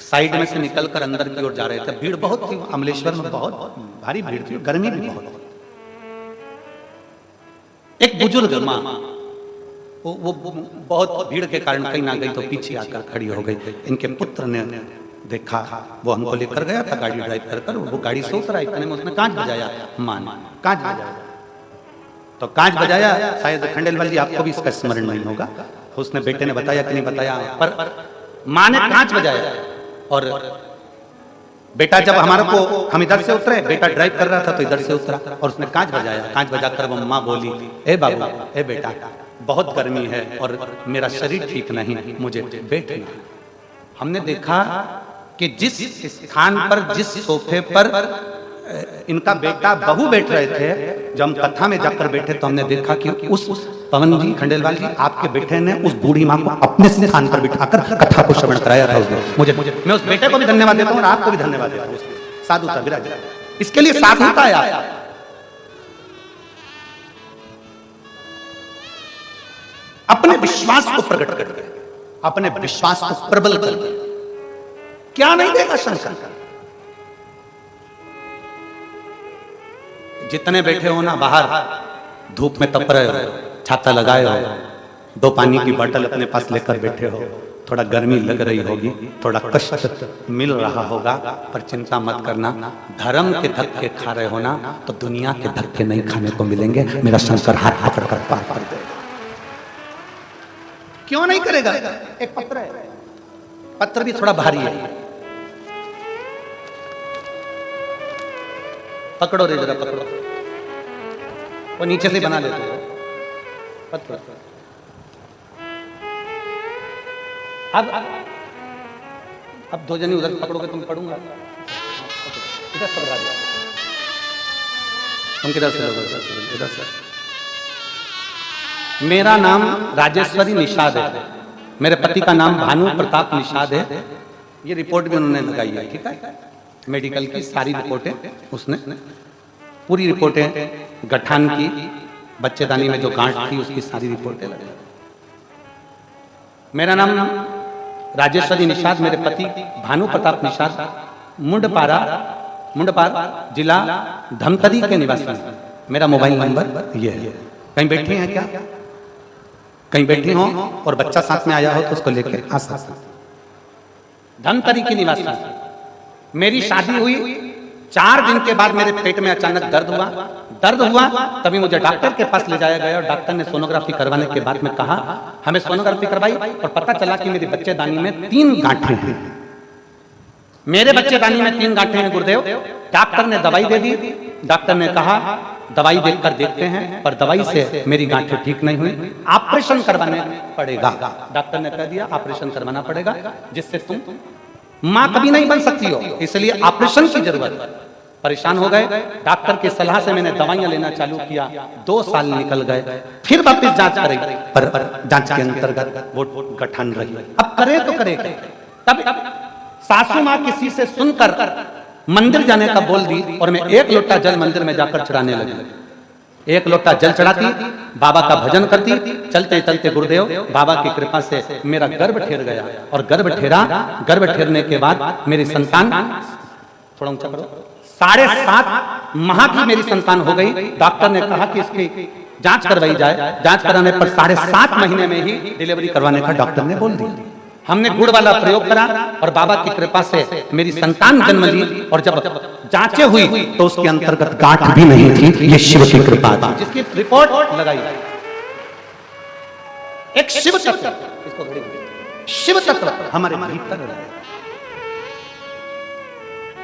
साइड में से निकलकर अंदर की ओर जा रहे थे। भीड़ बहुत थी अमलेश्वर में, बहुत भारी भीड़ थी, गर्मी भी बहुत। एक बुजुर्ग माँ, वो बहुत भीड़ के कारण कहीं ना गई तो पीछे आकर खड़ी हो गई। इनके पुत्र ने देखा, वो हमको लेकर गया था गाड़ी ड्राइव कर, वो गाड़ी से उतरा, इतने में उसने कांच बजाया। मान कांच बजाया, तो कांच बजाया। शायद खंडेलवाल जी आपको भी इसका स्मरण नहीं होगा, उसने बेटे ने बताया कि नहीं बताया, पर माँ ने कांच बजाया। और बेटा जब हमारे को, हम इधर से उतरे, बेटा ड्राइव कर रहा था तो इधर से उतरा और उसने कांच बजाया। कांच बजाकर वो माँ बोली, ए बाबू, ए बेटा, बहुत गर्मी है और मेरा शरीर ठीक नहीं, मुझे बैठना। हमने देखा कि जिस स्थान पर, जिस सोफे पर इनका बेटा बहू बैठ रहे थे, जब हम कथा में जाकर बैठे तो हमने देखा कि उस पवन जी, खंडेलवाल जी, आपके बेटे ने उस बूढ़ी माँ को अपने स्थान पर बिठाकर कथा को श्रवण कराया था उसने। मुझे मैं उस बेटे को भी धन्यवाद देता हूँ और आपको भी धन्यवाद देता हूँ। साधुता विराज, इसके लिए साधुता आया। अपने विश्वास को प्रकट करके, अपने विश्वास को प्रबल करके, क्या नहीं देगा शंकर। जितने बैठे हो ना बाहर धूप में तप रहे हो, छाता लगाए हो, दो पानी की बोतल अपने पास लेकर बैठे हो, थोड़ा गर्मी लग रही होगी, थोड़ा कष्ट मिल रहा होगा, पर चिंता मत करना। धर्म के धक्के खा रहे हो ना तो दुनिया के धक्के नहीं खाने को मिलेंगे। मेरा शंकर हाथ पकड़कर पार कर देगा। क्यों नहीं करेगा? एक पत्र है, पत्र भी थोड़ा भारी है, पकड़ो रे जरा, पकड़ो। वो नीचे से बना लेते हो पत्र। अब दो जनी उधर पकड़ोगे, तुम पढ़ूंगा इधर सब राजा, तुम किधर से लोगे? इधर से। मेरा नाम राजेश्वरी निषाद है, मेरे पति का नाम भानु प्रताप निषाद है। ये रिपोर्ट भी उन्होंने लगाई है, ठीक है, मेडिकल की सारी रिपोर्टें उसने, पूरी रिपोर्टें गठान की, बच्चेदानी में जो गांठ थी उसकी सारी रिपोर्टें लगी। मेरा नाम राजेश्वरी निषाद, मेरे पति भानु प्रताप निषाद मुंडपार जिला धमतरी के निवासी हैं। मेरा मोबाइल नंबर ये है। कहीं बैठी हैं क्या? कहीं बैठी हो और बच्चा साथ में आया हो तो उसको लेकर आ सकते। धमतरी के निवासी। मेरी शादी हुई 4 दिन के बाद मेरे पेट में अचानक दर्द हुआ। तभी मुझे डॉक्टर के पास ले जाया गया और डॉक्टर ने सोनोग्राफी करवाने के बाद में कहा, हमें सोनोग्राफी करवाई और पता चला कि मेरी बच्चेदानी में 3 गांठें हैं। मेरे बच्चेदानी में 3 गांठें हैं गुरुदेव। डॉक्टर ने दवाई दे दी। डॉक्टर ने कहा दवाई देखकर देखते हैं, पर दवाई से मेरी गांठें ठीक नहीं हुई, ऑपरेशन करवाना पड़ेगा। डॉक्टर ने कह दिया ऑपरेशन करवाना पड़ेगा, जिससे तुम मां कभी नहीं बन सकती हो, इसलिए ऑपरेशन की जरूरत है। परेशान हो गए। डॉक्टर की सलाह से मैंने दवाइयां लेना चालू किया। 2 साल निकल गए। फिर वापस जांच कराई, पर जांच के अंतर्गत वो गठन रही। अब करे तो करे। तब सासू मां किसी से सुनकर मंदिर जाने का बोल दी और मैं 1 लोटा जल मंदिर में जाकर चढ़ाने लगी। 1 लोटा जल चढ़ाती, बाबा का भजन करती। चलते चलते गुरुदेव बाबा की कृपा से मेरा गर्भ ठेर गया और गर्भ ठेरने के बाद मेरी संतान, थोड़ा ऊंचा करो, 7.5 माह की मेरी संतान हो गई। डॉक्टर ने कहा कि इसकी जांच करवाई जाए। जांच कराने पर 7.5 महीने में ही डिलीवरी करवाने का डॉक्टर ने बोल दिया। हमने गुड़ वाला प्रयोग करा और बाबा की कृपा से मेरी संतान जन्म ली। और जब जांचें हुई तो उसके अंतर्गत गांठ भी नहीं थी। ये शिव की कृपा थी, जिसकी रिपोर्ट लगाई। एक शिव तत्व, इसको शिव तत्व हमारे भीतर है।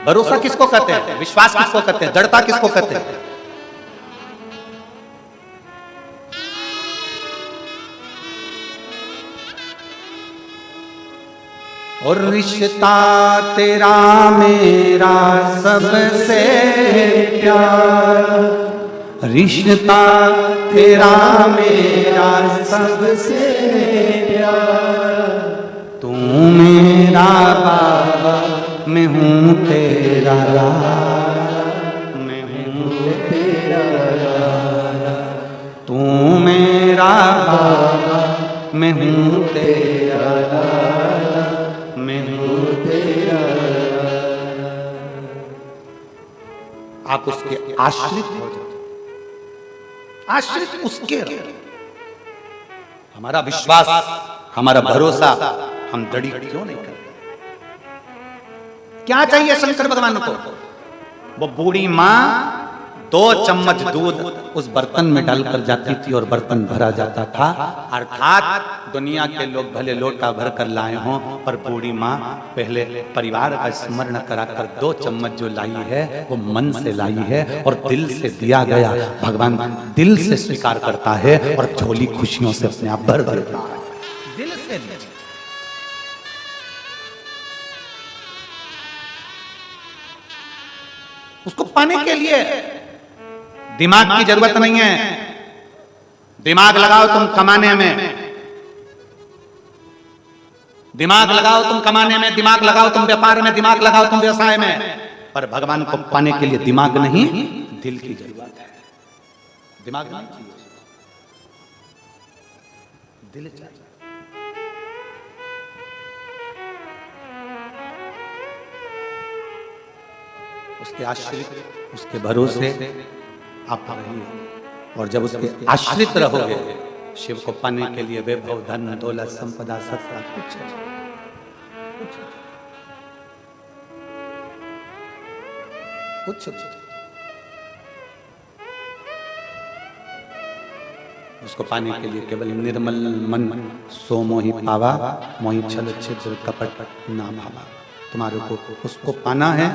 भरोसा किसको कहते हैं? विश्वास किसको कहते हैं? दृढ़ता किसको कहते हैं? और रिश्ता तेरा मेरा सबसे प्यारा, रिश्ता तेरा मेरा सबसे प्यारा, तू मेरा बाबा मैं हूँ तेरा लाला, मैं हूँ तेरा लाला, तू मेरा बाबा मैं हूँ तेरा लाला, मैं हूँ तेरा लाला। आप उसके आश्रित हो जाओ, आश्रित उसके रहो। हमारा विश्वास, हमारा भरोसा हम दृढ़ क्यों नहीं करते? क्या चाहिए शंकर भगवान को? वो बूढ़ी मां 2 चम्मच दूध उस बर्तन में डालकर जाती थी और बर्तन भरा जाता था। अर्थात दुनिया के लोग भले लोटा भर कर लाए हों, पर बूढ़ी मां पहले परिवार का स्मरण कराकर 2 चम्मच जो लाई है वो मन से लाई है और दिल से दिया गया। भगवान दिल से स्वीकार करता है और झोली खुशियों से अपने आप भर देता है। दिल से उसको पाने के लिए दिमाग की जरूरत नहीं है। दिमाग लगाओ तुम कमाने में, दिमाग लगाओ तुम कमाने में, दिमाग लगाओ तुम व्यापार में, दिमाग लगाओ तुम व्यवसाय में, पर भगवान को पाने के लिए दिमाग नहीं, दिल की जरूरत है। दिमाग नहीं चाहिए, दिल चाहिए। उसके आश्रित, उसके भरोसे आप रहिए। और जब उसके आश्रित रहोगे, शिव को पाने के लिए वैभव, धन, दौलत, संपदा, सत्ता कुछ उसको पाने के लिए केवल निर्मल मन सो मोहि पावा, मोहि छल छिद्र कपट ना भावा। तुम्हारे को उसको पाना है।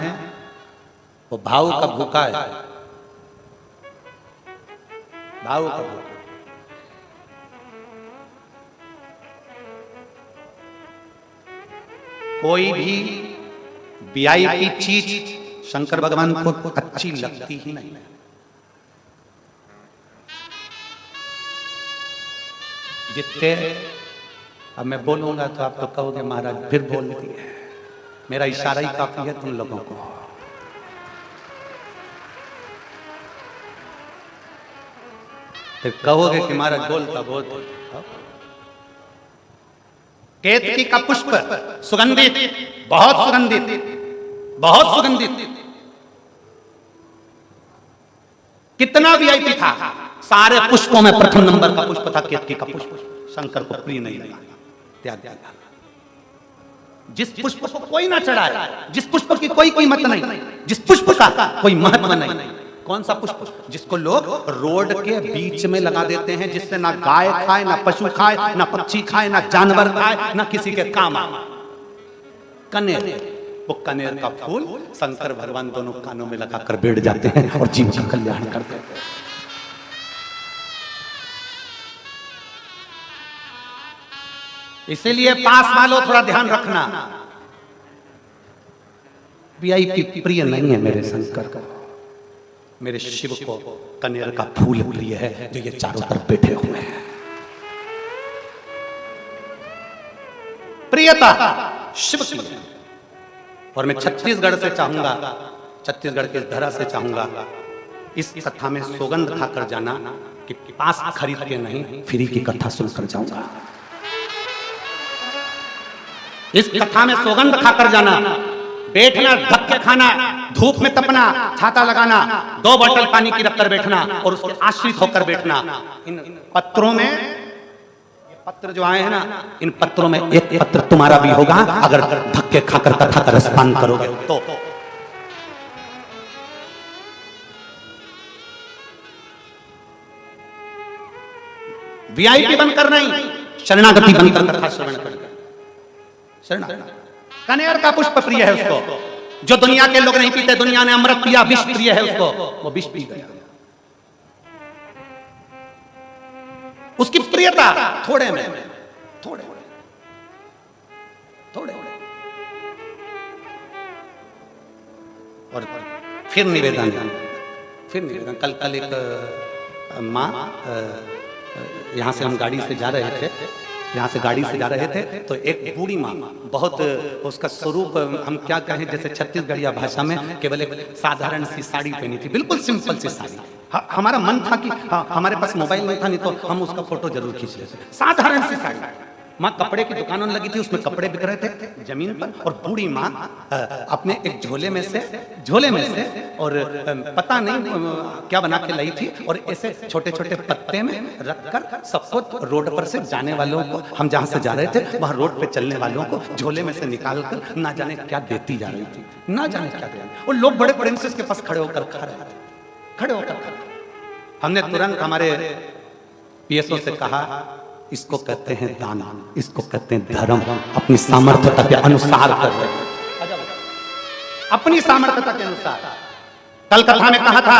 वो भाव का भूखा है, भाव का भूखा। कोई भी वीआईपी चीज शंकर भगवान को अच्छी लगती ही नहीं। जितने अब मैं बोलूंगा तो आप तो कहोगे महाराज फिर बोल दिए। मेरा इशारा ही काफी है तुम लोगों को। फिर कहोगे कि महाराज बोलता बहुत। केतकी का पुष्प सुगंधित, बहुत सुगंधित, बहुत सुगंधित। कितना वीआईपी था, सारे पुष्पों में प्रथम नंबर का पुष्प था केतकी का पुष्प। शंकर को प्रिय नहीं लगा, त्याग दिया। जिस पुष्प को कोई ना चढ़ाए, जिस पुष्प की कोई कीमत नहीं, जिस पुष्प का कोई महत्व नहीं, कौन सा पुष्प? जिसको लोग रोड के बीच में लगा देते हैं, जिससे ना गाय खाए, ना पशु खाए, ना पक्षी खाए, ना जानवर खाए, ना किसी के काम आए। कनेर, वो कनेर का फूल शंकर भगवान दोनों कानों में लगाकर बैठ जाते हैं और जीव का कल्याण करते हैं। इसीलिए पास वालों थोड़ा ध्यान रखना, वीआईपी प्रिय नहीं है मेरे शंकर को, मेरे शिव को कनेर का फूल प्रिय है, जो ये चारों तरफ बैठे हुए हैं। प्रियता शिव की। और मैं छत्तीसगढ़ से चाहूंगा, छत्तीसगढ़ की धरा से चाहूंगा, इस कथा में सौगंध खाकर जाना कि पास खरीद के नहीं, फ्री की कथा सुनकर जाऊंगा। इस कथा में सौगंध खाकर जाना, बैठना, धक्के खाना, धूप में तपना, छाता लगाना, 2 बोतल पानी की रखकर बैठना और उसके आश्रित होकर बैठना। इन पत्रों में, ये पत्र जो आए हैं ना, इन पत्रों में एक पत्र तुम्हारा भी होगा अगर धक्के खाकर कथा का रसपान करोगे तो। वीआईपी बनकर नहीं, शरणागति बनकर कथा श्रवण कर। कनेर का पुष्प प्रिय है उसको, जो दुनिया के लोग नहीं पीते। दुनिया ने अमृत पिया, विष प्रिय है उसको, वो विष पी गया। उसकी प्रियता थोड़े में, थोड़े थोड़े। और फिर निवेदन, कल एक माँ, यहां से हम गाड़ी से जा रहे थे, तो एक बूढ़ी माँ, बहुत उसका स्वरूप हम क्या कहें, जैसे छत्तीसगढ़िया भाषा में केवल एक साधारण सी साड़ी पहनी थी, बिल्कुल सिंपल सी साड़ी। हमारा मन था कि हमारे पास मोबाइल नहीं था, नहीं तो हम उसका फोटो जरूर खींच लेते। साधारण सी साड़ी। माँ कपड़े की दुकानों लगी थी, उसमें कपड़े बिक रहे थे जमीन पर, और बूढ़ी माँ अपने एक झोले में से और पता नहीं क्या बना के लाई थी, और ऐसे छोटे छोटे पत्ते में रखकर सबको रोड पर से जाने वालों को, हम जहाँ से जा रहे थे वहाँ रोड पे चलने वालों को झोले में से निकाल कर ना जाने क्या देती जा रही थी, ना जाने क्या दे। और लोग बड़े प्रेम से उसके पास खड़े होकर खा रहे थे, खड़े होकर। हमने तुरंत हमारे पीएसओ से कहा, इसको कहते हैं दान, इसको कहते हैं धर्म। अपनी सामर्थ्यता के अनुसार कर रहे हैं, अपनी सामर्थ्यता के अनुसार। कल कथा में कहा था,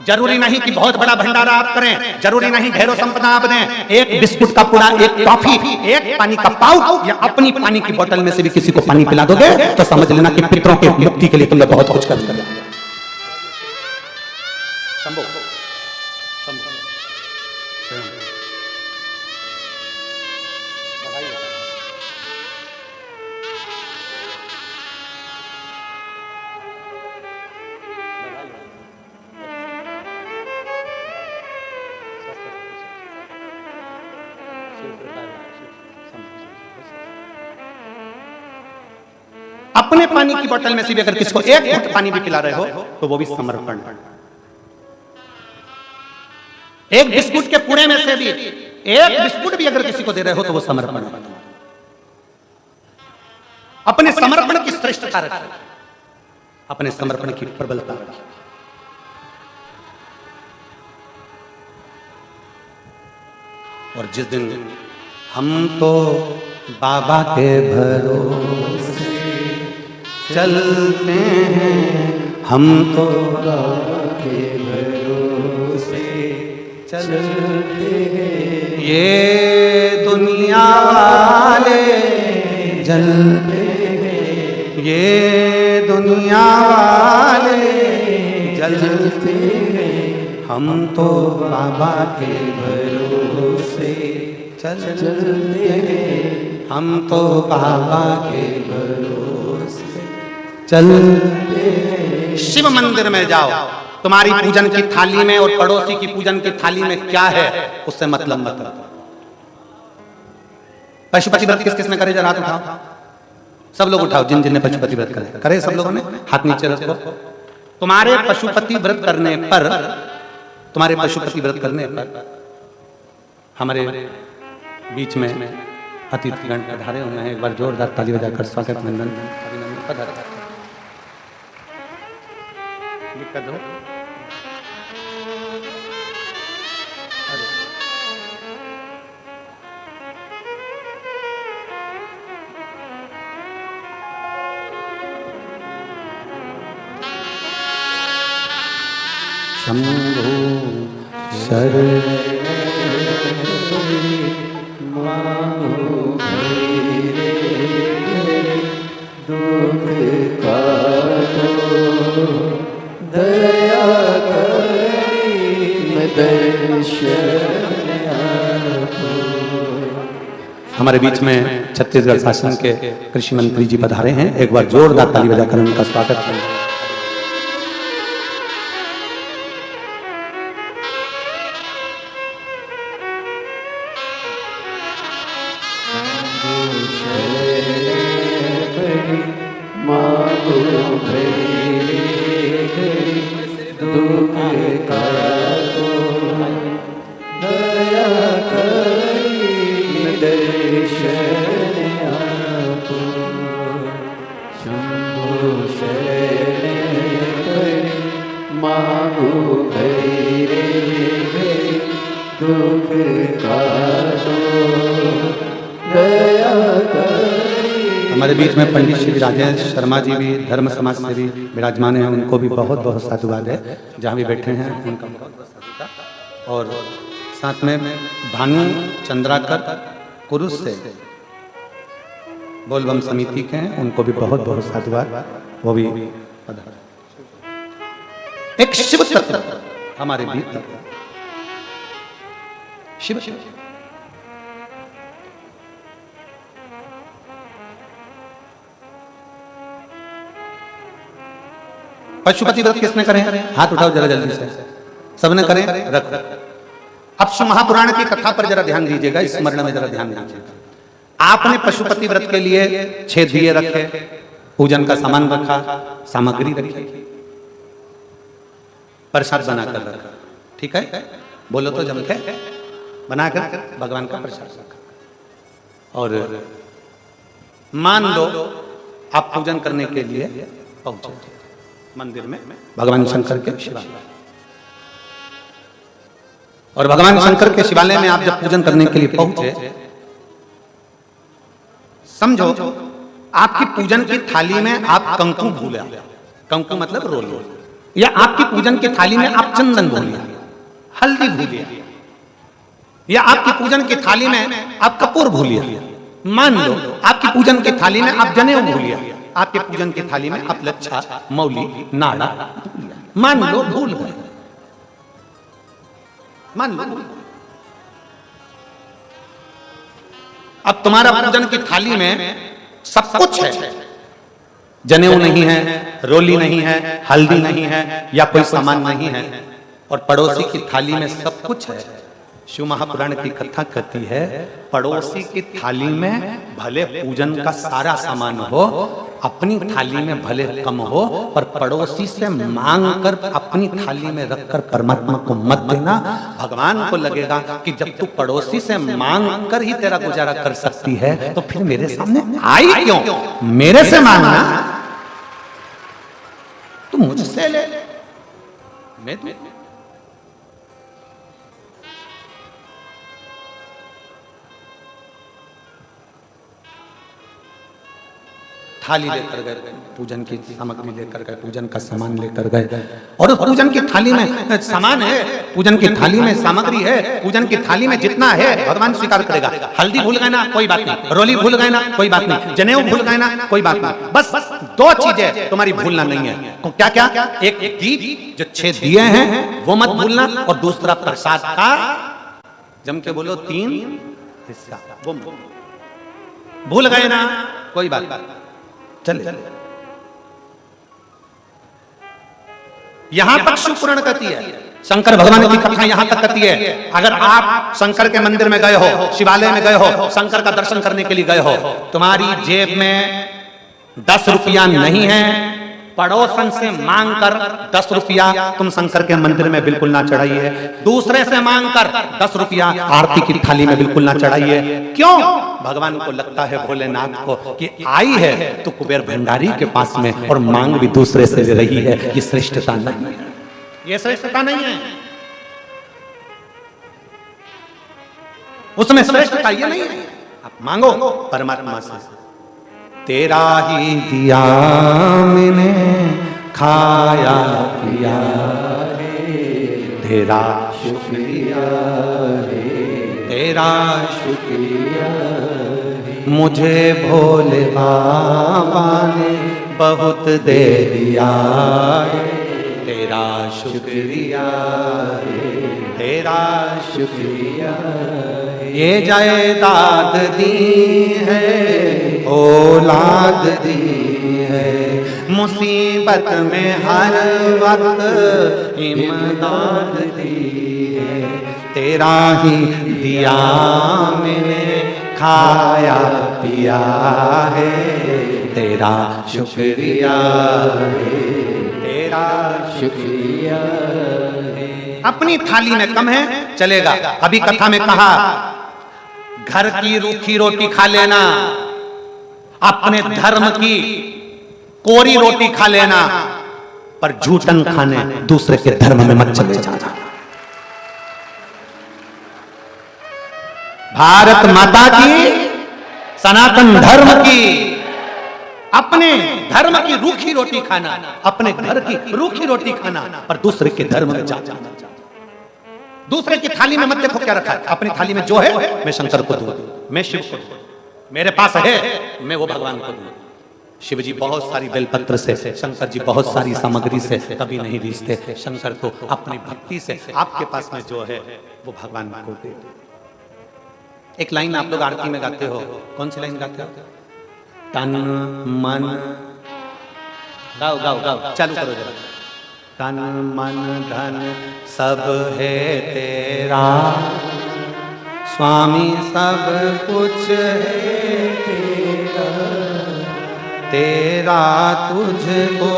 जरूरी नहीं कि बहुत बड़ा भंडारा आप करें, जरूरी नहीं ढेरों संपदा आप दें। एक बिस्कुट का पुड़ा, एक टॉफी, एक पानी का पाउच या अपनी पानी की बोतल में से भी किसी को पानी पिला दोगे तो समझ लेना कि पितरों के मुक्ति के लिए तुमने बहुत कुछ कर दिया। अपने पानी की बोतल में से भी अगर किसी को एक घूंट पानी भी पिला रहे हो तो वो भी समर्पण। एक बिस्कुट के पुड़े में से भी एक बिस्कुट भी अगर किसी को दे रहे हो तो वो समर्पण है। अपने समर्पण की श्रेष्ठता रखिए, अपने समर्पण की प्रबलता रखिए। और जिस दिन हम तो बाबा के भरोसे चलते हैं, हम तो बाबा के भरोसे चलते हैं, ये दुनिया वाले जलते हैं, ये दुनिया वाले जलते हैं, हम तो बाबा के भरोसे चलते हैं, हम तो बाबा के भरोसे चलते हैं। शिव मंदिर में जाओ, तुम्हारी पूजन की थाली में और पड़ोसी की पूजन की थाली में क्या है उससे मतलब मत रखो। पशुपति व्रत किस किसने करे, जरा हाथ उठाओ, सब लोग उठाओ, जिन जिन ने पशुपति व्रत करे सब लोगों ने हाथ नीचे रखो। तुम्हारे पशुपति व्रत करने पर, तुम्हारे पशुपति व्रत करने पर हमारे बीच में अतिथिगण पधारे हुए हैं। एक बार जोरदार ताली बजाकर स्वागत अभिनंदन पधारे। दिक्कत हो शंभो शरण दुख का दया हमारे बीच में छत्तीसगढ़ शासन के कृषि मंत्री जी पधारे हैं। एक बार जोरदार ताली बजाकर उनका स्वागत करें। हमारे बीच में पंडित श्री राजेश शर्मा जी भी धर्म समाज से भी विराजमान हैं, उनको भी बहुत बहुत साधुवाद है। जहाँ भी बैठे हैं उनका बहुत बहुत साधुवाद। और साथ में भानु चंद्राकर कुरुस से बोलबम समिति के हैं, उनको भी बहुत बहुत साधुवाद। वो भी एक शिव तत्व हमारे बीच शिव शिव पशुपति व्रत किसने करे? हाथ उठाओ जरा जल्दी से, सबने करे रख। अब शिव महापुराण की कथा पर जरा ध्यान दीजिएगा, स्मरण में जरा ध्यान दीजिएगा। आपने पशुपति व्रत के लिए 6 दिए रखे, पूजन का सामान रखा, सामग्री रखी, प्रसाद बनाकर रखा, ठीक है? बोलो तो जम के बनाकर भगवान का प्रसाद रखा। और मान लो आप पूजन करने के लिए पहुंचे मंदिर में भगवान शंकर के शिवालय, और भगवान शंकर के शिवालय में आप जब पूजन करने के लिए पहुंचे, समझो आपकी पूजन की थाली में आप कंकु भूल गए। कंकु मतलब रोली, या आपकी पूजन की थाली में आप चंदन भूल गए, हल्दी भूल गए, या आपकी पूजन की थाली में आप कपूर भूल गए। मान लो आपकी पूजन की थाली में आप जनेऊ भूल गए, आपके पूजन की थाली में आप लच्छा, मौली, नाड़ा, मान लो भूल गए, मान लो। अब तुम्हारा पूजन की थाली में सब कुछ है, जनेऊ नहीं है, रोली नहीं है, हल्दी नहीं है, या कोई सामान नहीं है, और पड़ोसी की थाली में सब कुछ है। शिव महापुराण की कथा कहती है, पड़ोसी की थाली में भले पूजन का सारा सामान हो, अपनी थाली में भले कम हो, पर पड़ोसी से मांग कर अपनी थाली में रखकर परमात्मा को मत देना। भगवान को लगेगा कि जब तू पड़ोसी से मांग कर ही तेरा गुजारा कर सकती है, तो फिर मेरे सामने आई क्यों? मेरे से मांगना, तू मुझसे ले। मैं थाली लेकर गए, पूजन की सामग्री लेकर गए, पूजन का सामान लेकर गए, और उस पूजन की थाली में सामान है, पूजन की थाली में सामग्री है, पूजन की थाली में जितना है भगवान स्वीकार करेगा। हल्दी भूल गए ना, कोई बात नहीं, रोली भूल गए ना, कोई बात नहीं, जनेऊ भूल गए ना, कोई बात नहीं, बस 2 चीजें तुम्हारी भूलना नहीं है। क्या क्या? एक दीप जो 6 दिए हैं वो मत भूलना, और दूसरा प्रसाद का जम के बोलो 3 हिस्सा, वो भूल गए ना, कोई बात नहीं, चले। यहां तक शिवपुराण कहती है, शंकर भगवान की कथा यहां तक कहती है। अगर आप शंकर के मंदिर में गए हो, शिवालय में गए हो, शंकर का दर्शन करने के लिए गए हो, तुम्हारी जेब में 10 रुपया नहीं है, पड़ोसन से मांग कर 10 रुपया तुम शंकर के मंदिर में बिल्कुल ना चढ़ाइए। दूसरे से मांग कर 10 रुपया आरती की थाली में बिल्कुल ना चढ़ाइए। क्यों? भगवान को लगता है, भोलेनाथ को, कि आई है तो कुबेर भंडारी के पास में और मांग भी दूसरे से ले रही है। ये श्रेष्ठता नहीं है, ये श्रेष्ठता नहीं है, उसमें श्रेष्ठता ये नहीं है। आप मांगो परमात्मा से। तेरा ही दिया मैंने खाया पिया रे, तेरा शुक्रिया रे, तेरा शुक्रिया रे, मुझे भोले बाबा ने बहुत दे दिया रे, तेरा शुक्रिया रे, तेरा शुक्रिया। ये जायदाद दी है, औलाद दी है, मुसीबत में हर वक्त इमदाद दी है, तेरा ही दिया मैंने खाया पिया है, तेरा शुक्रिया है, तेरा शुक्रिया है। अपनी थाली में कम है चलेगा। अभी कथा में कहा घर की रूखी रोटी खा लेना, अपने धर्म की कोरी रोटी खा लेना, पर झूठन खाने दूसरे के धर्म में मत चले जाना। भारत माता की, सनातन धर्म की, अपने धर्म की रूखी रोटी खाना, अपने घर की रूखी रोटी खाना, पर दूसरे के धर्म में जाना। दूसरे की थाली में मत देखो क्या रखा है, अपनी थाली में जो है मैं शंकर को दूं, मैं शिव को दूं, मेरे पास है मैं वो भगवान को दूं। शिव जी बहुत सारी बेलपत्र से, शंकर जी बहुत सारी सामग्री से कभी नहीं रीझते। शंकर तो अपनी भक्ति से आपके पास में जो है वो भगवान को दे। एक लाइन आप लोग आरती में गाते हो, कौन सी लाइन गाते हो? तन मन, गाओ गाओ गाओ, चालू करो जरा। तन मन धन सब है तेरा, स्वामी सब कुछ है तेरा, तेरा तुझको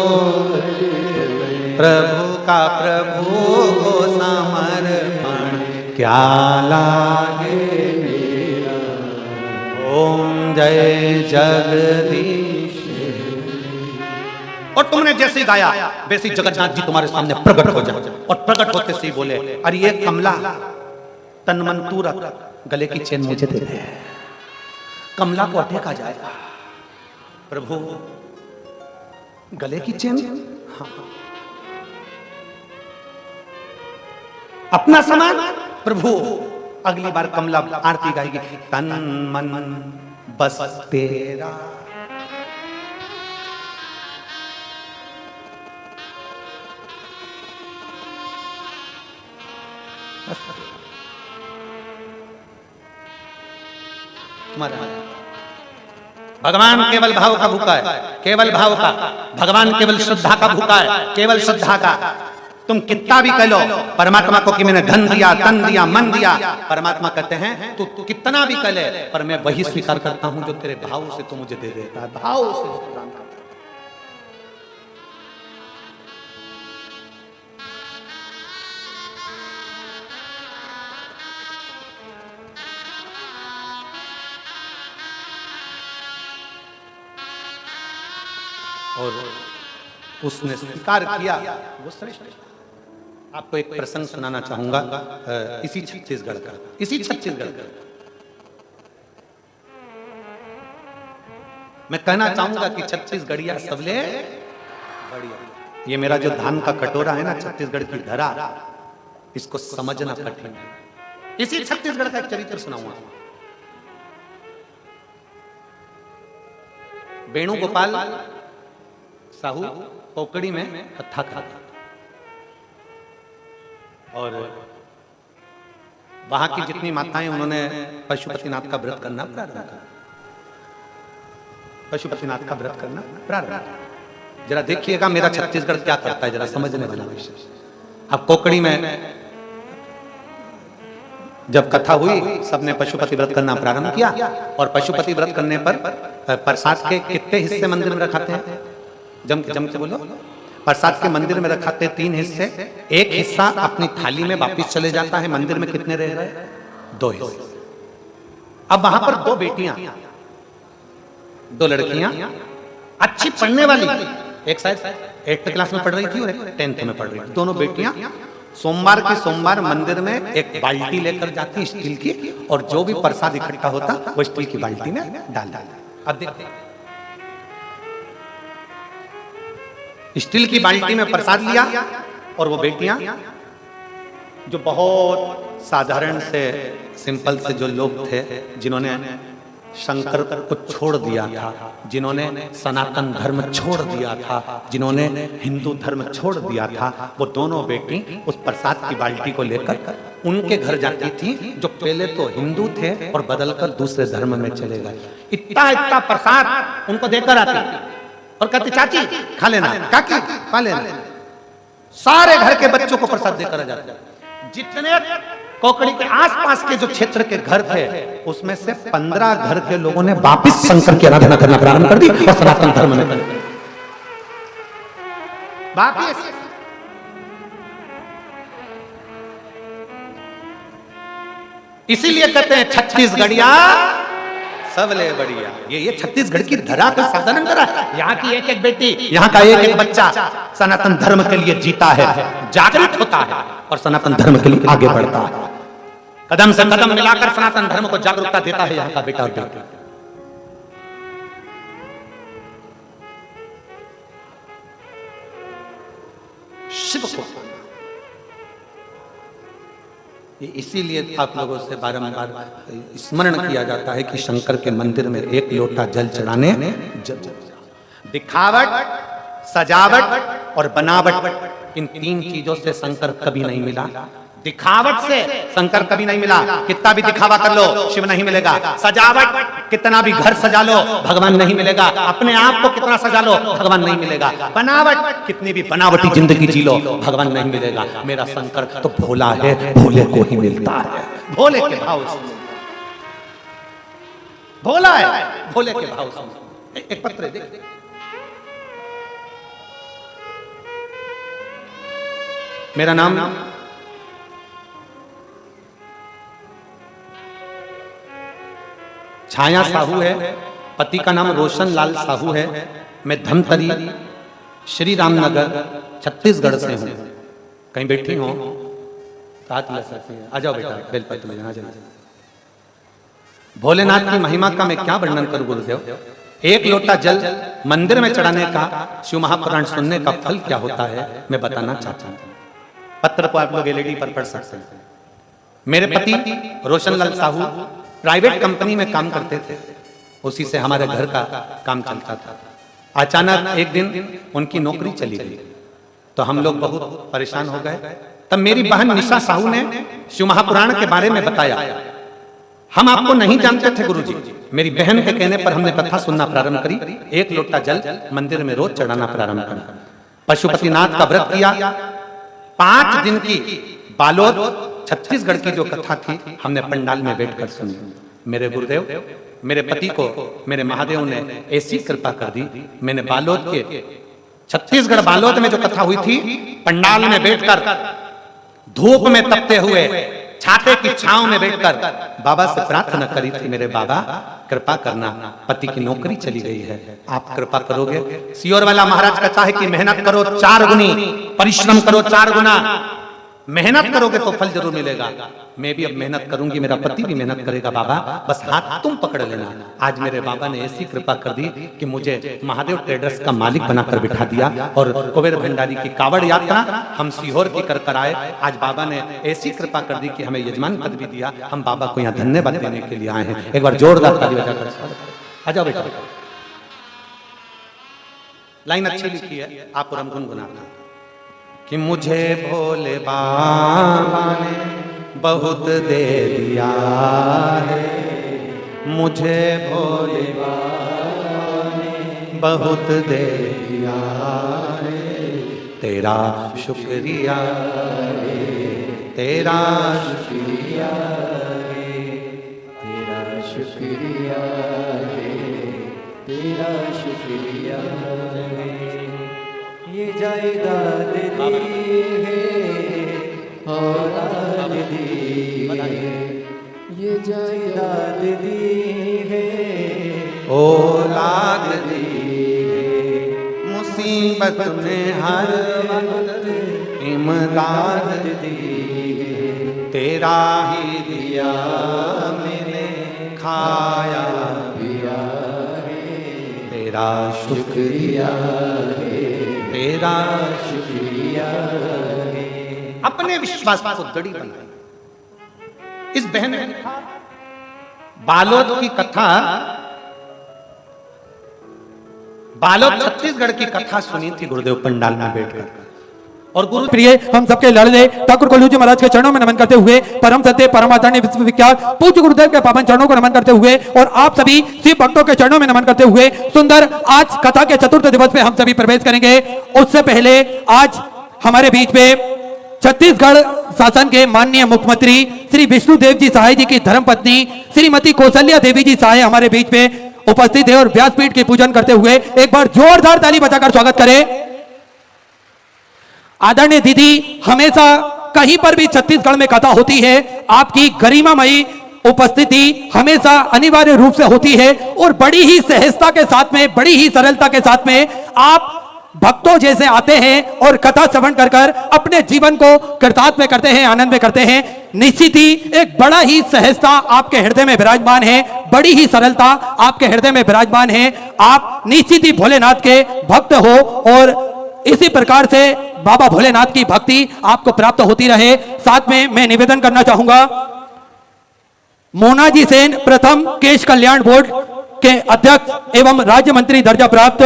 प्रभु का प्रभु को समर्पण क्या लागे मेरा। ओम जय जगदीश। और तुमने जैसे ही गाया वैसे ही जगन्नाथ जी तुम्हारे सामने प्रकट हो जाए, और प्रकट होते से ही बोले, अरे ये कमला तन मन तू रख, गले की चेन मुझे दे दे। कमला को अटैक आ जाएगा, प्रभु गले की चेन, हाँ। अपना सामान, प्रभु अगली बार कमला आरती गाएगी, तन मन बस तेरा। भगवान केवल भाव का भूखा है, केवल भाव का। भगवान केवल श्रद्धा का भूखा है, केवल श्रद्धा का। तुम कितना भी कह लो परमात्मा को कि मैंने धन दिया, तन दिया, मन दिया, परमात्मा कहते हैं तू कितना भी कह ले, पर मैं वही स्वीकार करता हूं जो तेरे भाव से तू मुझे दे देता है। भाव से और उसने स्वीकार किया, वो श्रेष्ठ। आपको एक प्रसंग सुनाना चाहूंगा, इसी छत्तीसगढ़ का, इसी छत्तीसगढ़ का। मैं कहना चाहूंगा कि छत्तीसगढ़िया सबले बढ़िया। ये मेरा जो धान का कटोरा है ना, छत्तीसगढ़ की धरा, इसको समझना कठिन है। इसी छत्तीसगढ़ का एक चरित्र सुनाऊंगा। वेणुगोपाल साहू पोकड़ी में कथा खाता, और वहां की जितनी माताएं, उन्होंने पशुपतिनाथ का व्रत करना प्रारंभ किया। पशुपतिनाथ का व्रत करना प्रारंभ। जरा देखिएगा मेरा छत्तीसगढ़ क्या करता है, जरा समझने वाला विषय। अब कोकड़ी में जब कथा हुई, सबने पशुपति व्रत करना प्रारंभ किया, और पशुपति व्रत करने पर प्रसाद के कितने हिस्से मंदिर में रखाते हैं? जम के बोलो। प्रसाद के मंदिर में रखाते 3 हिस्से, एक हिस्सा अपनी थाली में वापिस चले जाता है। मंदिर में कितने रह गए? 2 हिस्से। अब वहां पर 2 बेटियां, 2 लड़कियां अच्छी पढ़ने वाली, एक शायद 8th क्लास में पढ़ रही थी और एक 10th में पढ़ रही थी। दोनों बेटियां सोमवार के सोमवार मंदिर में एक बाल्टी लेकर जाती स्टील की, और जो भी प्रसाद इकट्ठा होता वो स्टील की बाल्टी में डाल डाला। अब देखते, स्टील की बाल्टी में प्रसाद लिया, और वो बेटियां जो बहुत साधारण से सिंपल से जो लोग थे, जिन्होंने शंकर को छोड़ दिया था, जिन्होंने सनातन धर्म छोड़ दिया था, जिन्होंने हिंदू धर्म छोड़ दिया था, वो दोनों बेटी उस प्रसाद की बाल्टी को लेकर उनके घर जाती थी, जो पहले तो हिंदू थे और बदलकर दूसरे धर्म में चले गए। इतना इतना प्रसाद उनको देकर आती और कहती चाची खा लेना, काकी खा लेना। सारे घर के बच्चों को प्रसाद देकर आ जाते। जितने कोकड़ी के आसपास के जो क्षेत्र के घर थे, उसमें से 15 घर के लोगों ने वापिस शंकर की आराधना करना प्रारंभ कर दी और सनातन धर्म में वापिस। इसीलिए कहते हैं छत्तीसगढ़िया सबले बढ़िया। ये छत्तीसगढ़ की धरा कोई साधारण धरा, यहाँ की एक एक बेटी, यहाँ का एक एक बच्चा सनातन धर्म के लिए जीता है, जागृत होता है और सनातन धर्म के लिए आगे बढ़ता है। कदम से कदम मिलाकर सनातन धर्म को जागरूकता देता है यहाँ का बेटा और बेटी। शिव को इसीलिए आप लोगों से बारंबार स्मरण किया जाता है कि शंकर के मंदिर में 1 लोटा जल चढ़ाने, दिखावट, सजावट और बनावट, इन 3 चीजों से शंकर कभी नहीं मिला। दिखावट से शंकर कभी नहीं मिला, कितना भी दिखावा कर लो शिव नहीं मिलेगा। सजावट, कितना भी घर सजा लो भगवान नहीं मिलेगा। अपने आप को कितना सजा लो भगवान नहीं मिलेगा। बनावट, कितनी भी बनावटी जिंदगी जी लो भगवान नहीं मिलेगा। मेरा शंकर तो भोला है, भोले को ही मिलता है, भोले के भाव से। भोला है, भोले के भाव से। एक पत्र देख, मेरा नाम छाया साहू है, पति का नाम रोशन लाल साहू है। मैं धमतरी श्री रामनगर छत्तीसगढ़ से हूँ। कहीं बैठी हो हाथ ले सकते हैं, आ जाओ बेटा, बेलपत्र ले जाना। भोलेनाथ की महिमा का मैं क्या वर्णन करूं गुरुदेव। 1 लोटा जल मंदिर में चढ़ाने का, शिव महापुराण सुनने का फल क्या होता है मैं बताना चाहता हूँ। पत्र को आप लोग एलईडी पर पढ़ सकते हैं। मेरे पति रोशन लाल साहू प्राइवेट कंपनी में काम करते थे, उसी से हमारे घर का काम चलता था। अचानक एक दिन उनकी नौकरी चली गई, तो हम लोग बहुत परेशान हो गए। तब मेरी बहन निशा साहू ने शिव महापुराण के बारे में बताया। हम आपको नहीं जानते थे गुरुजी। मेरी बहन के कहने पर हमने कथा सुनना प्रारंभ करी। 1 लोटा जल मंदिर में रोज चढ़ाना प्रारंभ करा। पशुपतिनाथ का व्रत किया। 5 दिन की बालोद छत्तीसगढ़ की जो कथा थी हमने पंडाल में बैठकर सुनी। मेरे गुरुदेव, मेरे पति को मेरे महादेव ने ऐसी कृपा कर दी, मैंने बालोद के छत्तीसगढ़ बालोद में जो कथा हुई थी, पंडाल में बैठकर धूप में तपते हुए छाते की छांव में बैठकर बाबा से प्रार्थना करी थी, मेरे बाबा कृपा करना, पति की नौकरी चली गई है, आप कृपा करोगे। सियोर वाला महाराज कहता है कि मेहनत करो 4 गुनी, परिश्रम करो 4 गुना, मेहनत करोगे तो फल जरूर मिलेगा। मैं भी अब मेहनत करूंगी, मेरा पति भी मेहनत करेगा बाबा, बस हाथ तुम पकड़ लेना। आज मेरे बाबा ने ऐसी कृपा कर दी कि मुझे महादेव ट्रेडर्स का मालिक बनाकर बिठा दिया और कुबेर भंडारी की कावड़ यात्रा हम सीहोर की कर आए। आज बाबा ने ऐसी कृपा कर दी कि हमें यजमान पद भी दिया। हम बाबा को यहाँ धन्यवाद देने के लिए आए हैं। एक बार जोरदार ताली बजाकर आ जाओ बेटा। लाइन अच्छी लिखी है, आप और हम गुनगुनाना कि मुझे भोले बाबा ने बहुत दे दिया है, मुझे भोले बाबा ने बहुत दे दिया रे, तेरा शुक्रिया रे, तेरा शुक्रिया रे, तेरा शुक्रिया है, तेरा शुक्रिया है। ये जायदाद दी है, औलाद दी है, ये जायदाद दी है, औलाद दी है, मुसीबत में हर वक्त इमदाद दी है, तेरा ही दिया मैंने खाया पिया है, तेरा शुक्रिया है, तेरा शुक्रिया है। अपने विश्वास को दृढ़ बनाए। इस बहन ने लिखा बालोद की कथा, बालोद छत्तीसगढ़ की कथा सुनी थी गुरुदेव पंडाल में बैठकर, और गुरु प्रिय हम सबके लाडले ठाकुर कोल्लूजी महाराज के चरणों में नमन करते हुए, परम सत्य परम आदरणीय विश्वविख्यात पूज्य गुरुदेव के पावन चरणों को नमन करते हुए, और आप सभी शिव भक्तों के चरणों में नमन करते हुए सुंदर आज कथा के चतुर्थ दिवस पे हम सभी प्रवेश करेंगे। उससे पहले आज हमारे बीच में छत्तीसगढ़ शासन के माननीय मुख्यमंत्री श्री विष्णुदेव जी सहाय जी की धर्मपत्नी श्रीमती कौशल्या देवी जी सहाय हमारे बीच में उपस्थित है, और व्यासपीठ की पूजन करते हुए एक बार जोरदार ताली बजाकर स्वागत करें। आदरणीय दीदी, हमेशा कहीं पर भी छत्तीसगढ़ में कथा होती है, आपकी गरिमामयी उपस्थिति हमेशा अनिवार्य रूप से होती है, और बड़ी ही सहजता के साथ में, बड़ी ही सरलता के साथ में आप भक्तों जैसे आते हैं और कथा श्रवण कर कर अपने जीवन को कृतार्थ में करते हैं, आनंद में करते हैं। निश्चित ही एक बड़ा ही सहजता आपके हृदय में विराजमान है, बड़ी ही सरलता आपके हृदय में विराजमान है। आप निश्चित ही भोलेनाथ के भक्त हो, और इसी प्रकार से बाबा भोलेनाथ की भक्ति आपको प्राप्त होती रहे। साथ में मैं निवेदन करना चाहूंगा, मोनाजी सेन प्रथम केश कल्याण बोर्ड के अध्यक्ष एवं राज्य मंत्री दर्जा प्राप्त,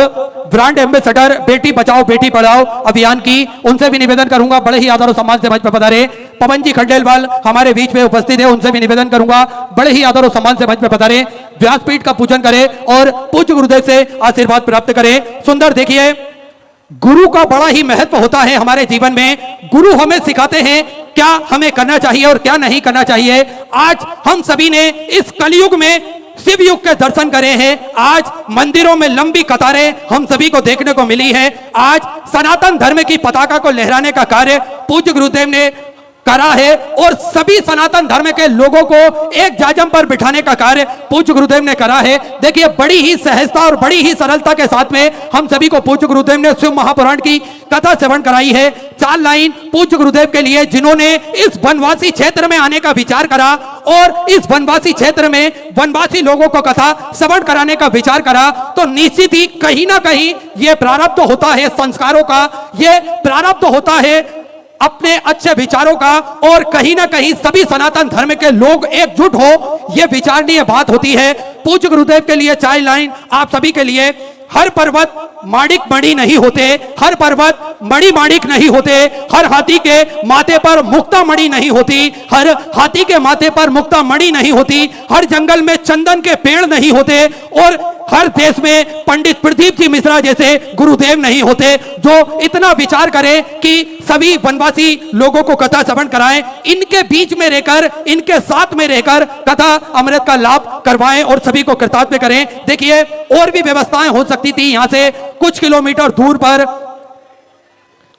ब्रांड एम्बेसडर बेटी बचाओ बेटी पढ़ाओ अभियान की, उनसे भी निवेदन करूंगा बड़े ही आदर और सम्मान से मंच पर पधारे। पवन जी खंडेलवाल हमारे बीच में उपस्थित है, उनसे भी निवेदन करूंगा बड़े ही आदर और सम्मान से मंच पर पधारे, व्यासपीठ का पूजन करें और पूज्य गुरुदेव से आशीर्वाद प्राप्त करें। सुंदर देखिए, गुरु का बड़ा ही महत्व होता है हमारे जीवन में। गुरु हमें सिखाते हैं क्या हमें करना चाहिए और क्या नहीं करना चाहिए। आज हम सभी ने इस कलयुग में शिव युग के दर्शन करे हैं। आज मंदिरों में लंबी कतारें हम सभी को देखने को मिली है। आज सनातन धर्म की पताका को लहराने का कार्य पूज्य गुरुदेव ने करा है, और सभी सनातन धर्म के लोगों को एक जाजम पर बिठाने का कार्य पूज्य गुरुदेव ने करा है। देखिए, बड़ी ही सहजता और बड़ी ही सरलता के साथ में हम सभी को पूज्य गुरुदेव ने शिव महापुराण की कथा श्रवण कराई है। 4 लाइन पूज्य गुरुदेव के लिए, जिन्होंने इस वनवासी क्षेत्र में आने का विचार करा और इस वनवासी क्षेत्र में वनवासी लोगों को कथा श्रवण कराने का विचार करा, तो निश्चित ही कहीं ना कहीं यह प्रारब्ध होता है संस्कारों का, यह प्रारब्ध होता है अपने अच्छे विचारों का, और कहीं ना कहीं सभी सनातन धर्म के लोग एकजुट हो, यह विचारणीय बात होती है। पूज्य गुरुदेव के लिए 4 लाइन आप सभी के लिए। हर पर्वत माणिक मणि नहीं होते, हर पर्वत मणि माणिक नहीं होते, हर हाथी के माथे पर मुक्ता मणि नहीं होती, हर हाथी के माथे पर मुक्ता मणि नहीं होती, हर जंगल में चंदन के पेड़ नहीं होते, और हर देश में पंडित प्रदीप जी मिश्रा जैसे गुरुदेव नहीं होते, जो इतना विचार करें कि सभी वनवासी लोगों को कथा श्रवण कराएं, इनके बीच में रहकर, इनके साथ में रहकर कथा अमृत का लाभ करवाएं और सभी को कृतार्थ में करें। देखिए, और भी व्यवस्थाएं हो सकती थी। यहां से कुछ किलोमीटर दूर पर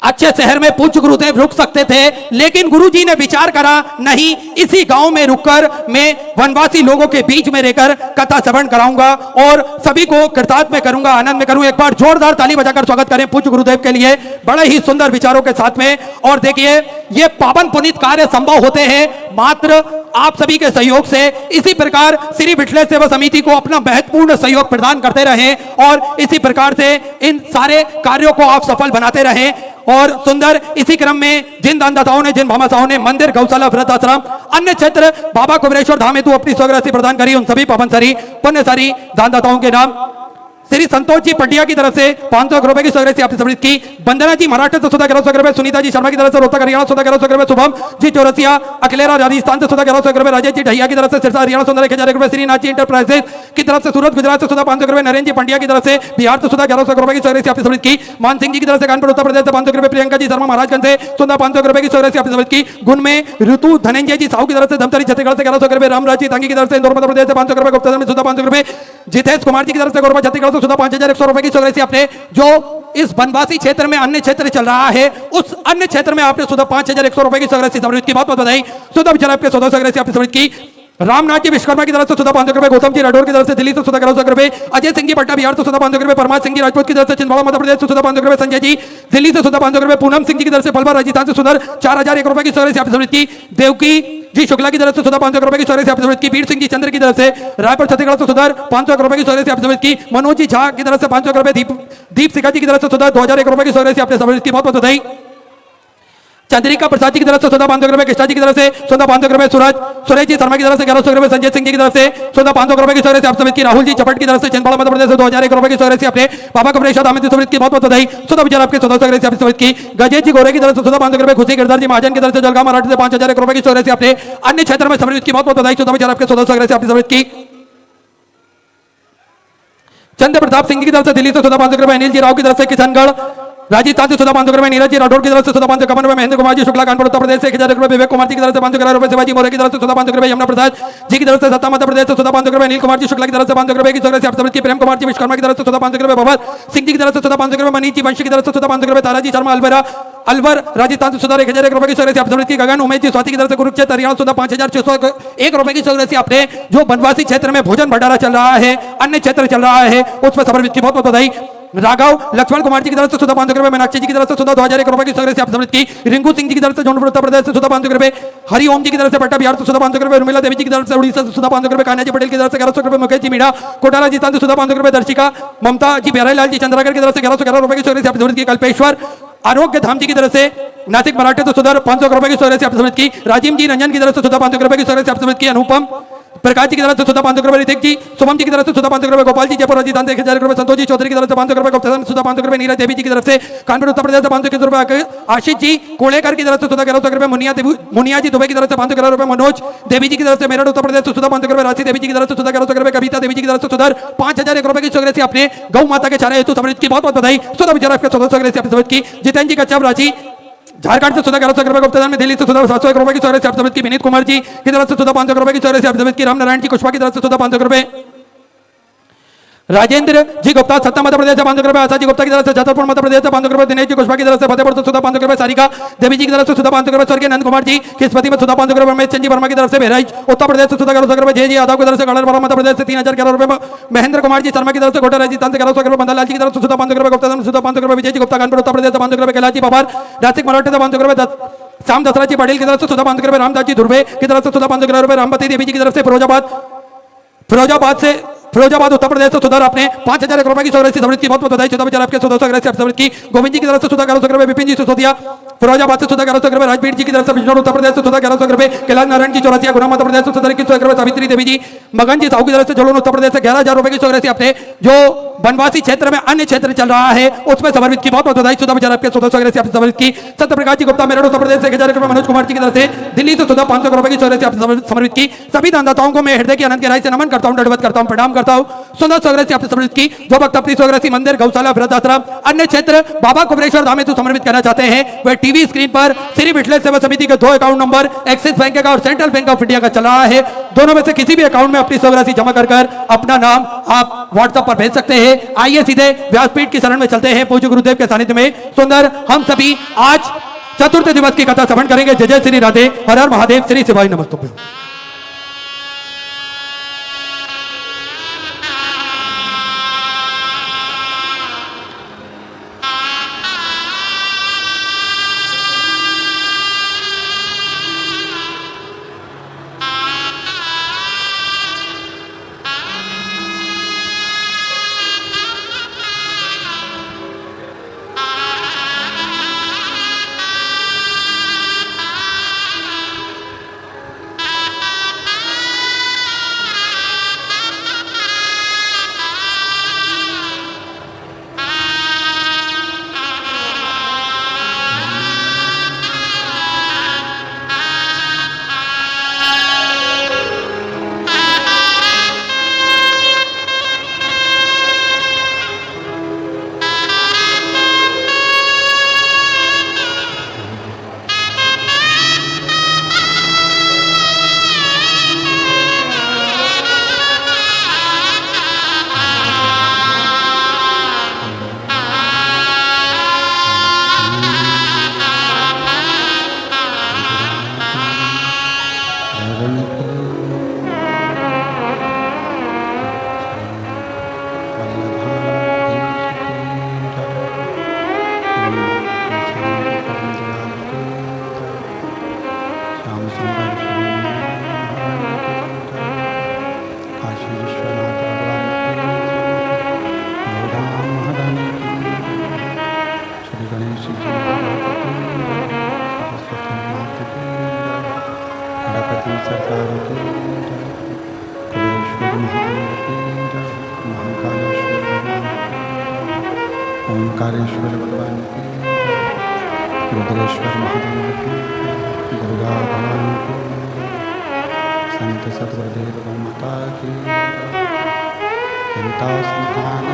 अच्छे शहर में पूज्य गुरुदेव रुक सकते थे, लेकिन गुरुजी ने विचार करा नहीं, इसी गांव में रुककर मैं वनवासी लोगों के बीच में रहकर कथा श्रवण कराऊंगा और सभी को कृतार्थ में करूंगा, आनंद में करूंगा। एक बार जोरदार ताली बजाकर स्वागत करें पूज्य गुरुदेव के लिए बड़े ही सुंदर विचारों के साथ में। और देखिए, ये पावन पुनीत कार्य संभव होते हैं मात्र आप सभी के सहयोग से। इसी प्रकार श्री विठलेश्वर सेवा समिति को अपना महत्वपूर्ण सहयोग प्रदान करते रहे, और इसी प्रकार से इन सारे कार्यों को आप सफल बनाते रहे। और सुंदर इसी क्रम में जिन दानदाताओं ने, जिन भामाशाहों ने मंदिर, गौशाला, वृद्ध आश्रम, अन्य क्षेत्र बाबा कुबेरेश्वर धाम हेतु अपनी स्वराशि प्रदान करी, उन सभी पवनसरी पुण्यसरी दानदाताओं के नाम श्री संतोष जी पंडिया की तरफ से 500 रुपए की सौगात आपने समृद्ध की। वंदना जी महाराष्ट्र से 1100 रुपए, सुनीता जी शर्मा की तरफ से रोहतक हरियाणा 1100 रुपए, शुभम जी चौरसिया अखिलेरा राजस्थान से 1100 रुपए, राजेश जी ढैया की तरफ से सिरसा हरियाणा 1000 रुपए, श्रीनाथ जी इंटरप्राइजेज की तरफ से सूरत गुजरात से 500 रुपए, नरेंद्र जी पंडिया की तरफ से बिहार से 1100 रुपए की सौगात आपने समृद्ध की। मान सिंह जी की तरफ से कानपुर उत्तर प्रदेश से 500 रुपए, प्रियंका जी शर्मा महाराजगंज से 500 रुपए की सौगात आपने समृद्ध की। गुण में ऋतु धनंजय जी साहू की तरफ से धमतरी छत्तीसगढ़ से 1100 रुपए, रामराज जी तांगी की तरफ से इंदौर मध्य प्रदेश से 500 रुपए, गुप्ता में 500 रुपए, जितेश कुमार जी की तरफ से गौरव छत्तीसगढ़ से 5100 रुपए की सौगात आपने। जो इस वनवासी क्षेत्र में अन्य क्षेत्र चल रहा है, उस अन्य क्षेत्र में आपने 5100 रुपए की सौगात समृद्ध की। बहुत बहुत बधाई। सुधा विचार आपके 1400 सौगात आपने समृद्ध की। रामनाथ जी विश्वकर्मा की तरफ से 500 रुपए, गौतम जी राठौर की तरफ से दिल्ली से 1100 रुपए, अजय सिंह जी पटना बिहार से 500 रुपए, परमार सिंह जी राजपूत की तरफ से छिंदवाड़ा मध्य प्रदेश से 500 रुपए, संजय जी दिल्ली से 500 रुपए, पूनम सिंह जी की तरफ से पलवल राजस्थान से 4001 रुपए की सौगात आपने समृद्ध की। देवकी जी शुक्ला की तरफ से 500 रुपए की सौगात आपने समृद्ध की। वीर सिंह जी चंद्र की तरफ से रायपुर छत्तीसगढ़ से 500 रुपए की सौगात आपने समृद्ध की। मनोज जी झा की तरफ से 500 रुपए, दीप सिका जी की तरफ से 2001 रुपए की सौगात आपने समृद्ध की। बहुत बहुत बधाई। चंद्रिका प्रसाद जी की तरफ से 500 रुपए, कृष्णा जी की तरफ से 500 रुपए, सुरेश जी शर्मा की तरफ से 1100 रुपए, संजय सिंह जी की तरफ से 500 रुपए की सौगात आपने समृद्ध की। राहुल जी चपट की तरफ से छिंदवाड़ा मध्य प्रदेश से 2001 रुपए की सौगात आपने। बाबा कमलेश्वर दामोदर समृद्ध की। बहुत बहुत बधाई। सुधा विचार आपके 1400 सौगात आपने समृद्ध की। गजेश जी गोरे की तरफ से 500 रुपए, खुशी गिरधर जी महाजन की तरफ से जलगांव मराठी से 5001 रुपए की सौगात आपने अन्य क्षेत्र में समृद्ध की। बहुत बहुत बधाई। सुधा विचार आपके 1400 सौगात आपने समृद्ध की। चंद्र प्रताप सिंह की तरफ से दिल्ली से 500 रुपए, अनिल जी राव की तरफ से किशनगढ़ राजस्थान से 500 रुपए, नीरज जी राठौर की तरफ से 500 कमन रुपए, महेंद्र कुमार जी शुक्ला कानपुर उत्तर प्रदेश से 1000 रुपए, विवेक कुमार जी की तरफ से 500 रुपए, शिवाजी मौर्य की तरफ से 500 रुपए, यमुना प्रसाद जी की तरफ से सत्ता मध्य प्रदेश से 500 रुपए, अनिल कुमार जी शुक्ला की तरफ से 500 रुपए की सौगात आपने समृद्ध की। प्रेम कुमार जी विश्वकर्मा की तरफ से 500 रुपए, भवर सिंह जी की तरफ से 500 रुपए, मनीष जी वंशी की तरफ से 500 रुपए, तारा जी शर्मा अलवर राजस्थान से 1001 रुपए की सौगात आपने समृद्ध की। गगन उमेश जी स्वाति की तरफ से कुरुक्षेत्र हरियाणा 5601 रुपए की सौगात आपने। जो वनवासी क्षेत्र में भोजन भंडारा चल रहा है, अन्य क्षेत्र चल रहा है, उसमें समर्पित की। बहुत बहुत बधाई। राघव लक्ष्मण कुमार जी की तरफ से 500 रुपए, मीनाक्षी जी की तरफ से 2001 रुपए की सौगात आपने समृद्ध की। रिंकू सिंह जी की तरफ से जौनपुर उत्तर प्रदेश से 500 रुपए, हरिओम जी की तरफ से पटना बिहार से 500 रुपए, उर्मिला देवी जी की तरफ से उड़ीसा से 500 रुपए, कान्हा जी पटेल की तरफ से 1100 रुपए, मुकेश जी मीणा कोटा राजस्थान से 500 रुपए, दर्शिका ममता जी बिहारीलाल जी चंद्रगढ़ की तरफ से 1111 रुपए की सौगात आपने समृद्ध की। कल्पेश्वर आरोग्य धाम जी की तरफ से नासिक मराठे से 500 रुपए की सौगात आपने समृद्ध की। राजीव जी रंजन की तरफ से 500 रुपए की सौगात आपने समृद्ध की। अनुपम प्रकाश जी की तरफ से 500 रुपए, ऋतिक जी शुभम जी की तरफ से 500 रुपए, गोपाल जी जयपुर राजस्थान से 1000 रुपए, संतोष जी चौधरी की तरफ से 500 रुपए, गुप्ता 500 रुपए, नीरज देवी जी की तरफ से कानपुर उत्तर प्रदेश से 500 रुपए, आशीष जी कोलेकर की तरफ से 1100 रुपए, मुनिया जी दुबई की तरफ से 500 रुपए, मनोज देवी जी की तरफ से मेरठ उत्तर प्रदेश से 500 रुपए, राशि देवी जी की तरफ से 1100 रुपए, कविता देवी जी की तरफ से 5001 रुपए की सौगात आपने गौ माता के चारे हेतु समृद्ध की। बहुत बहुत बधाई। सुधा विचार आपके 1400 सौगात आपने समृद्ध की। जितेंद्र जी कच्छप राशि झारखंड से 1100 रुपए, गुप्ता में दिल्ली से 701 रुपए की सौगात आपने समृद्ध की। विनीत कुमार जी की तरफ से 500 रुपए की सौगात आपने समृद्ध की। रामनारायण जी कुशवाहा की तरफ से 500 रुपए, राजेंद्र जी गुप्ता सत्ता मध्य प्रदेश से 500 रुपए, आशा जी गुप्ता की तरफ से छतरपुर मध्य प्रदेश से 500 रुपए, दिनेश जी कुशवाहा की तरफ से फतेहपुर से 500 रुपए, सारिका देवी जी की तरफ से 500 रुपए, स्वर्गीय नंद कुमार जी किस्मती में 500 रुपए, रमेश चंद जी वर्मा की तरफ से बहराइच उत्तर प्रदेश से 1100 रुपए, जय जी यादव की तरफ से गढ़र मध्य प्रदेश से 3011 रुपए, महेंद्र कुमार जी शर्मा की तरफ से कोटा राजस्थान से 1100 रुपए, बंदलाल जी की तरफ से 500 रुपए, गुप्ता 500 रुपए, विजय जी गुप्ता कानपुर उत्तर प्रदेश से 500 रुपए, कैलाश जी पवार नासिक मराठे से 500 रुपए, श्याम दशरथ जी पटेल की तरफ से 500 रुपए, रामदास जी धुर्वे की तरफ से 500 रुपए, रामपति देवी जी की तरफ से फिरोजाबाद उत्तर प्रदेश से सुधर आपने 5001 रुपए की सौगात समृद्ध की। बहुत बहुत बधाई। 14 विचार आपके 1400 सौगात आपने समृद्ध की। गोविंद जी की तरफ से 1100 रुपए, विपिन जी सिसोदिया फिरोजाबाद से 1100 रुपए, राजवीर जी की तरफ से बिजनौर उत्तर प्रदेश से 1100 रुपए, कैलाश नारायण जी चौरासिया गुना मध्य प्रदेश से 21 रुपए, सावित्री देवी जी मगन जी साहू की तरफ से जलोन उत्तर प्रदेश से 11000 रुपए की सौगात आपने। जो वनवासी क्षेत्र में अन्य क्षेत्र चल रहा है, उसमें समर्पित की। बहुत बहुत बधाई। 14 विचार आपके 1400 सौगात आपने समृद्ध की। सत्य प्रकाश जी गुप्ता मेरठ उत्तर प्रदेश से 1000 रुपए, मनोज कुमार जी की तरफ से दिल्ली से 500 रुपए की सौगात आपने समर्पित की। सभी दानदाताओं को मैं हृदय की अनंत गहराई से नमन करता हूं, दंडवत करता हूं, प्रणाम करता हूं। सौगात आपने समर्पित की। जो भक्त अपनी सौगात मंदिर, गौशाला, वृद्ध आश्रम, अन्य क्षेत्र बाबा कुबेरेश्वर धाम हेतु समर्पित करना चाहते हैं, वह टीवी स्क्रीन पर श्री विठलेश सेवा समिति के 2 अकाउंट नंबर एक्सिस बैंक का और सेंट्रल बैंक ऑफ इंडिया का चल रहा है। दोनों में से किसी भी अकाउंट में अपनी सौगात जमा कर अपना नाम आप व्हाट्सएप पर भेज सकते हैं। आइए सीधे व्यासपीठ की शरण में चलते हैं। पूज्य गुरुदेव के सानिध्य में सुंदर हम सभी आज चतुर्थ दिवस की कथा श्रवण करेंगे। जय जय श्री राधे, हर हर महादेव, श्री शिवाय नमस्तुभ्यं। महादेव की जय, महाकालेश्वर भगवान की जय, ओंकारेश्वर भगवान की जय, रुद्रेश्वर महादेव की जय, दुर्गा भवानी की जय, संत सतगुरुदेव माता की जय, चिंता संतान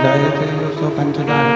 जायते सो पंचदाय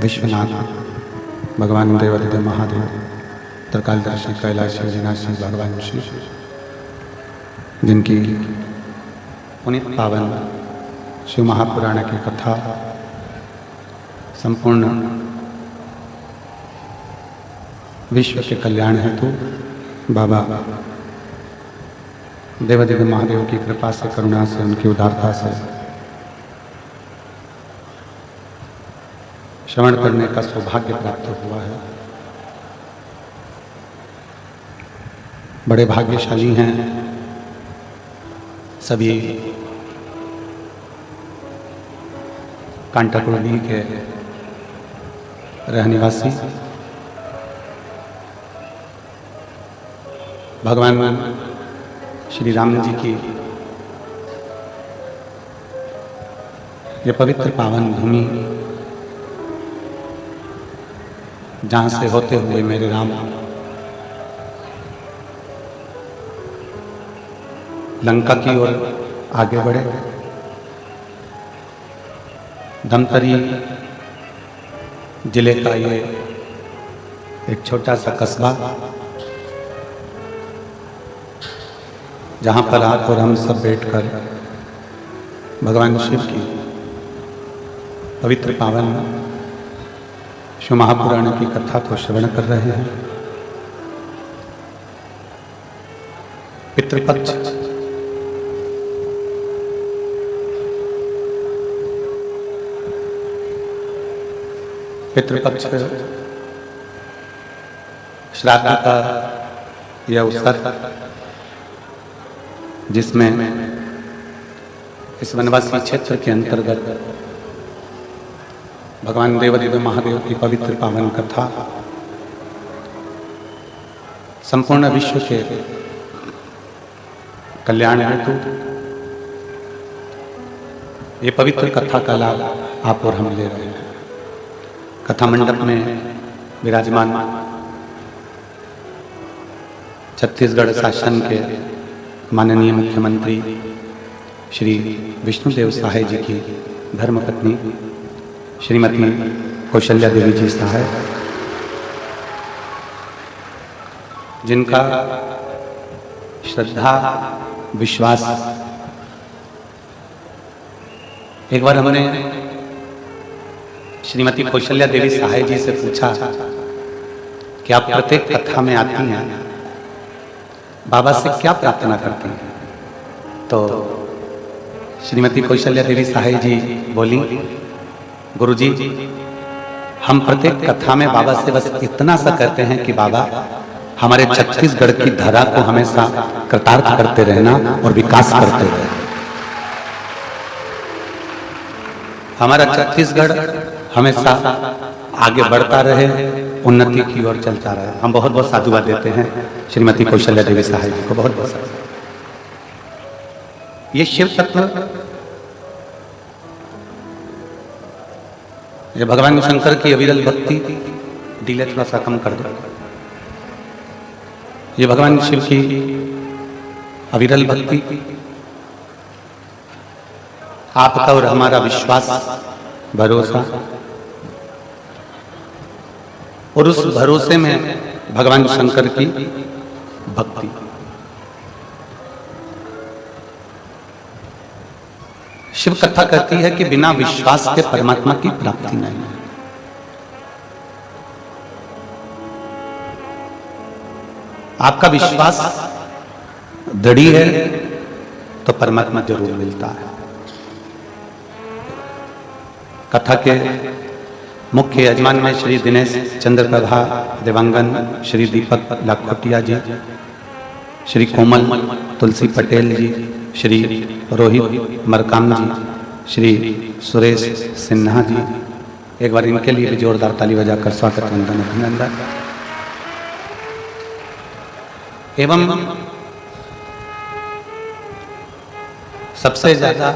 विश्वनाथ भगवान देवादिदेव महादेव त्रिकालदर्शी कैलाशी अविनाशी भगवान शिव, जिनकी पुनीत पावन शिव महापुराण की कथा संपूर्ण विश्व के कल्याण हेतु बाबा देवादिदेव महादेव की कृपा से, करुणा से, उनकी उदारता से श्रवण करने का सौभाग्य प्राप्त हुआ है। बड़े भाग्यशाली हैं सभी कांटाकुर्ली के रहनिवासी, भगवान श्री राम जी की ये पवित्र पावन भूमि, जहाँ से होते हुए मेरे राम लंका की ओर आगे बढ़े। धमतरी जिले का ये एक छोटा सा कस्बा, जहाँ पर आप और हम सब बैठकर भगवान शिव की पवित्र पावन शिव महापुराण की कथा को श्रवण कर रहे हैं। पितृपक्ष पितृपक्ष श्राद्ध का यह अवसर, जिसमें इस वनवासी क्षेत्र के अंतर्गत भगवान देवदेव महादेव की पवित्र पावन कथा संपूर्ण विश्व के कल्याण हेतु ये पवित्र कथा का लाभ आप और हम ले रहे हैं। कथा मंडप में विराजमान छत्तीसगढ़ शासन के माननीय मुख्यमंत्री श्री विष्णुदेव सहाय जी की धर्मपत्नी श्रीमती कौशल्या देवी जी सहाय, जिनका श्रद्धा विश्वास, एक बार हमने श्रीमती कौशल्या देवी सहाय जी से पूछा कि आप प्रत्येक कथा में आती हैं, बाबा से क्या प्रार्थना करती हैं? तो श्रीमती कौशल्या देवी सहाय जी बोली, गुरुजी, हम प्रत्येक कथा में बाबा से बस इतना सा कहते हैं कि बाबा हमारे छत्तीसगढ़ की धरा को हमेशा कृतार्थ करते रहना और विकास करते रहना। हमारा छत्तीसगढ़ हमेशा आगे बढ़ता रहे, उन्नति की ओर चलता रहे। हम बहुत बहुत साधुवाद देते हैं श्रीमती कौशल्या देवी सहाय जी को, बहुत बहुत साधुवाद। ये शिव तत्व, ये भगवान शंकर की अविरल भक्ति, दिले थोड़ा सा कम कर दो। ये भगवान शिव की अविरल भक्ति, आपका और हमारा विश्वास, भरोसा, और उस भरोसे में भगवान शंकर की भक्ति। शिव कथा कहती है कि बिना विश्वास के परमात्मा की प्राप्ति नहीं है। आपका विश्वास दृढ़ है तो परमात्मा जरूर मिलता है। कथा के मुख्य यजमान में श्री दिनेश चंद्र प्रभा देवांगन, श्री दीपक लाखोटिया जी, श्री कोमल तुलसी पटेल जी, श्री रोहित मरकाम जी, श्री सुरेश सिन्हा जी। एक बार इनके लिए भी जोरदार ताली बजाकर स्वागत वंदन अभिनंदन। एवं सबसे ज्यादा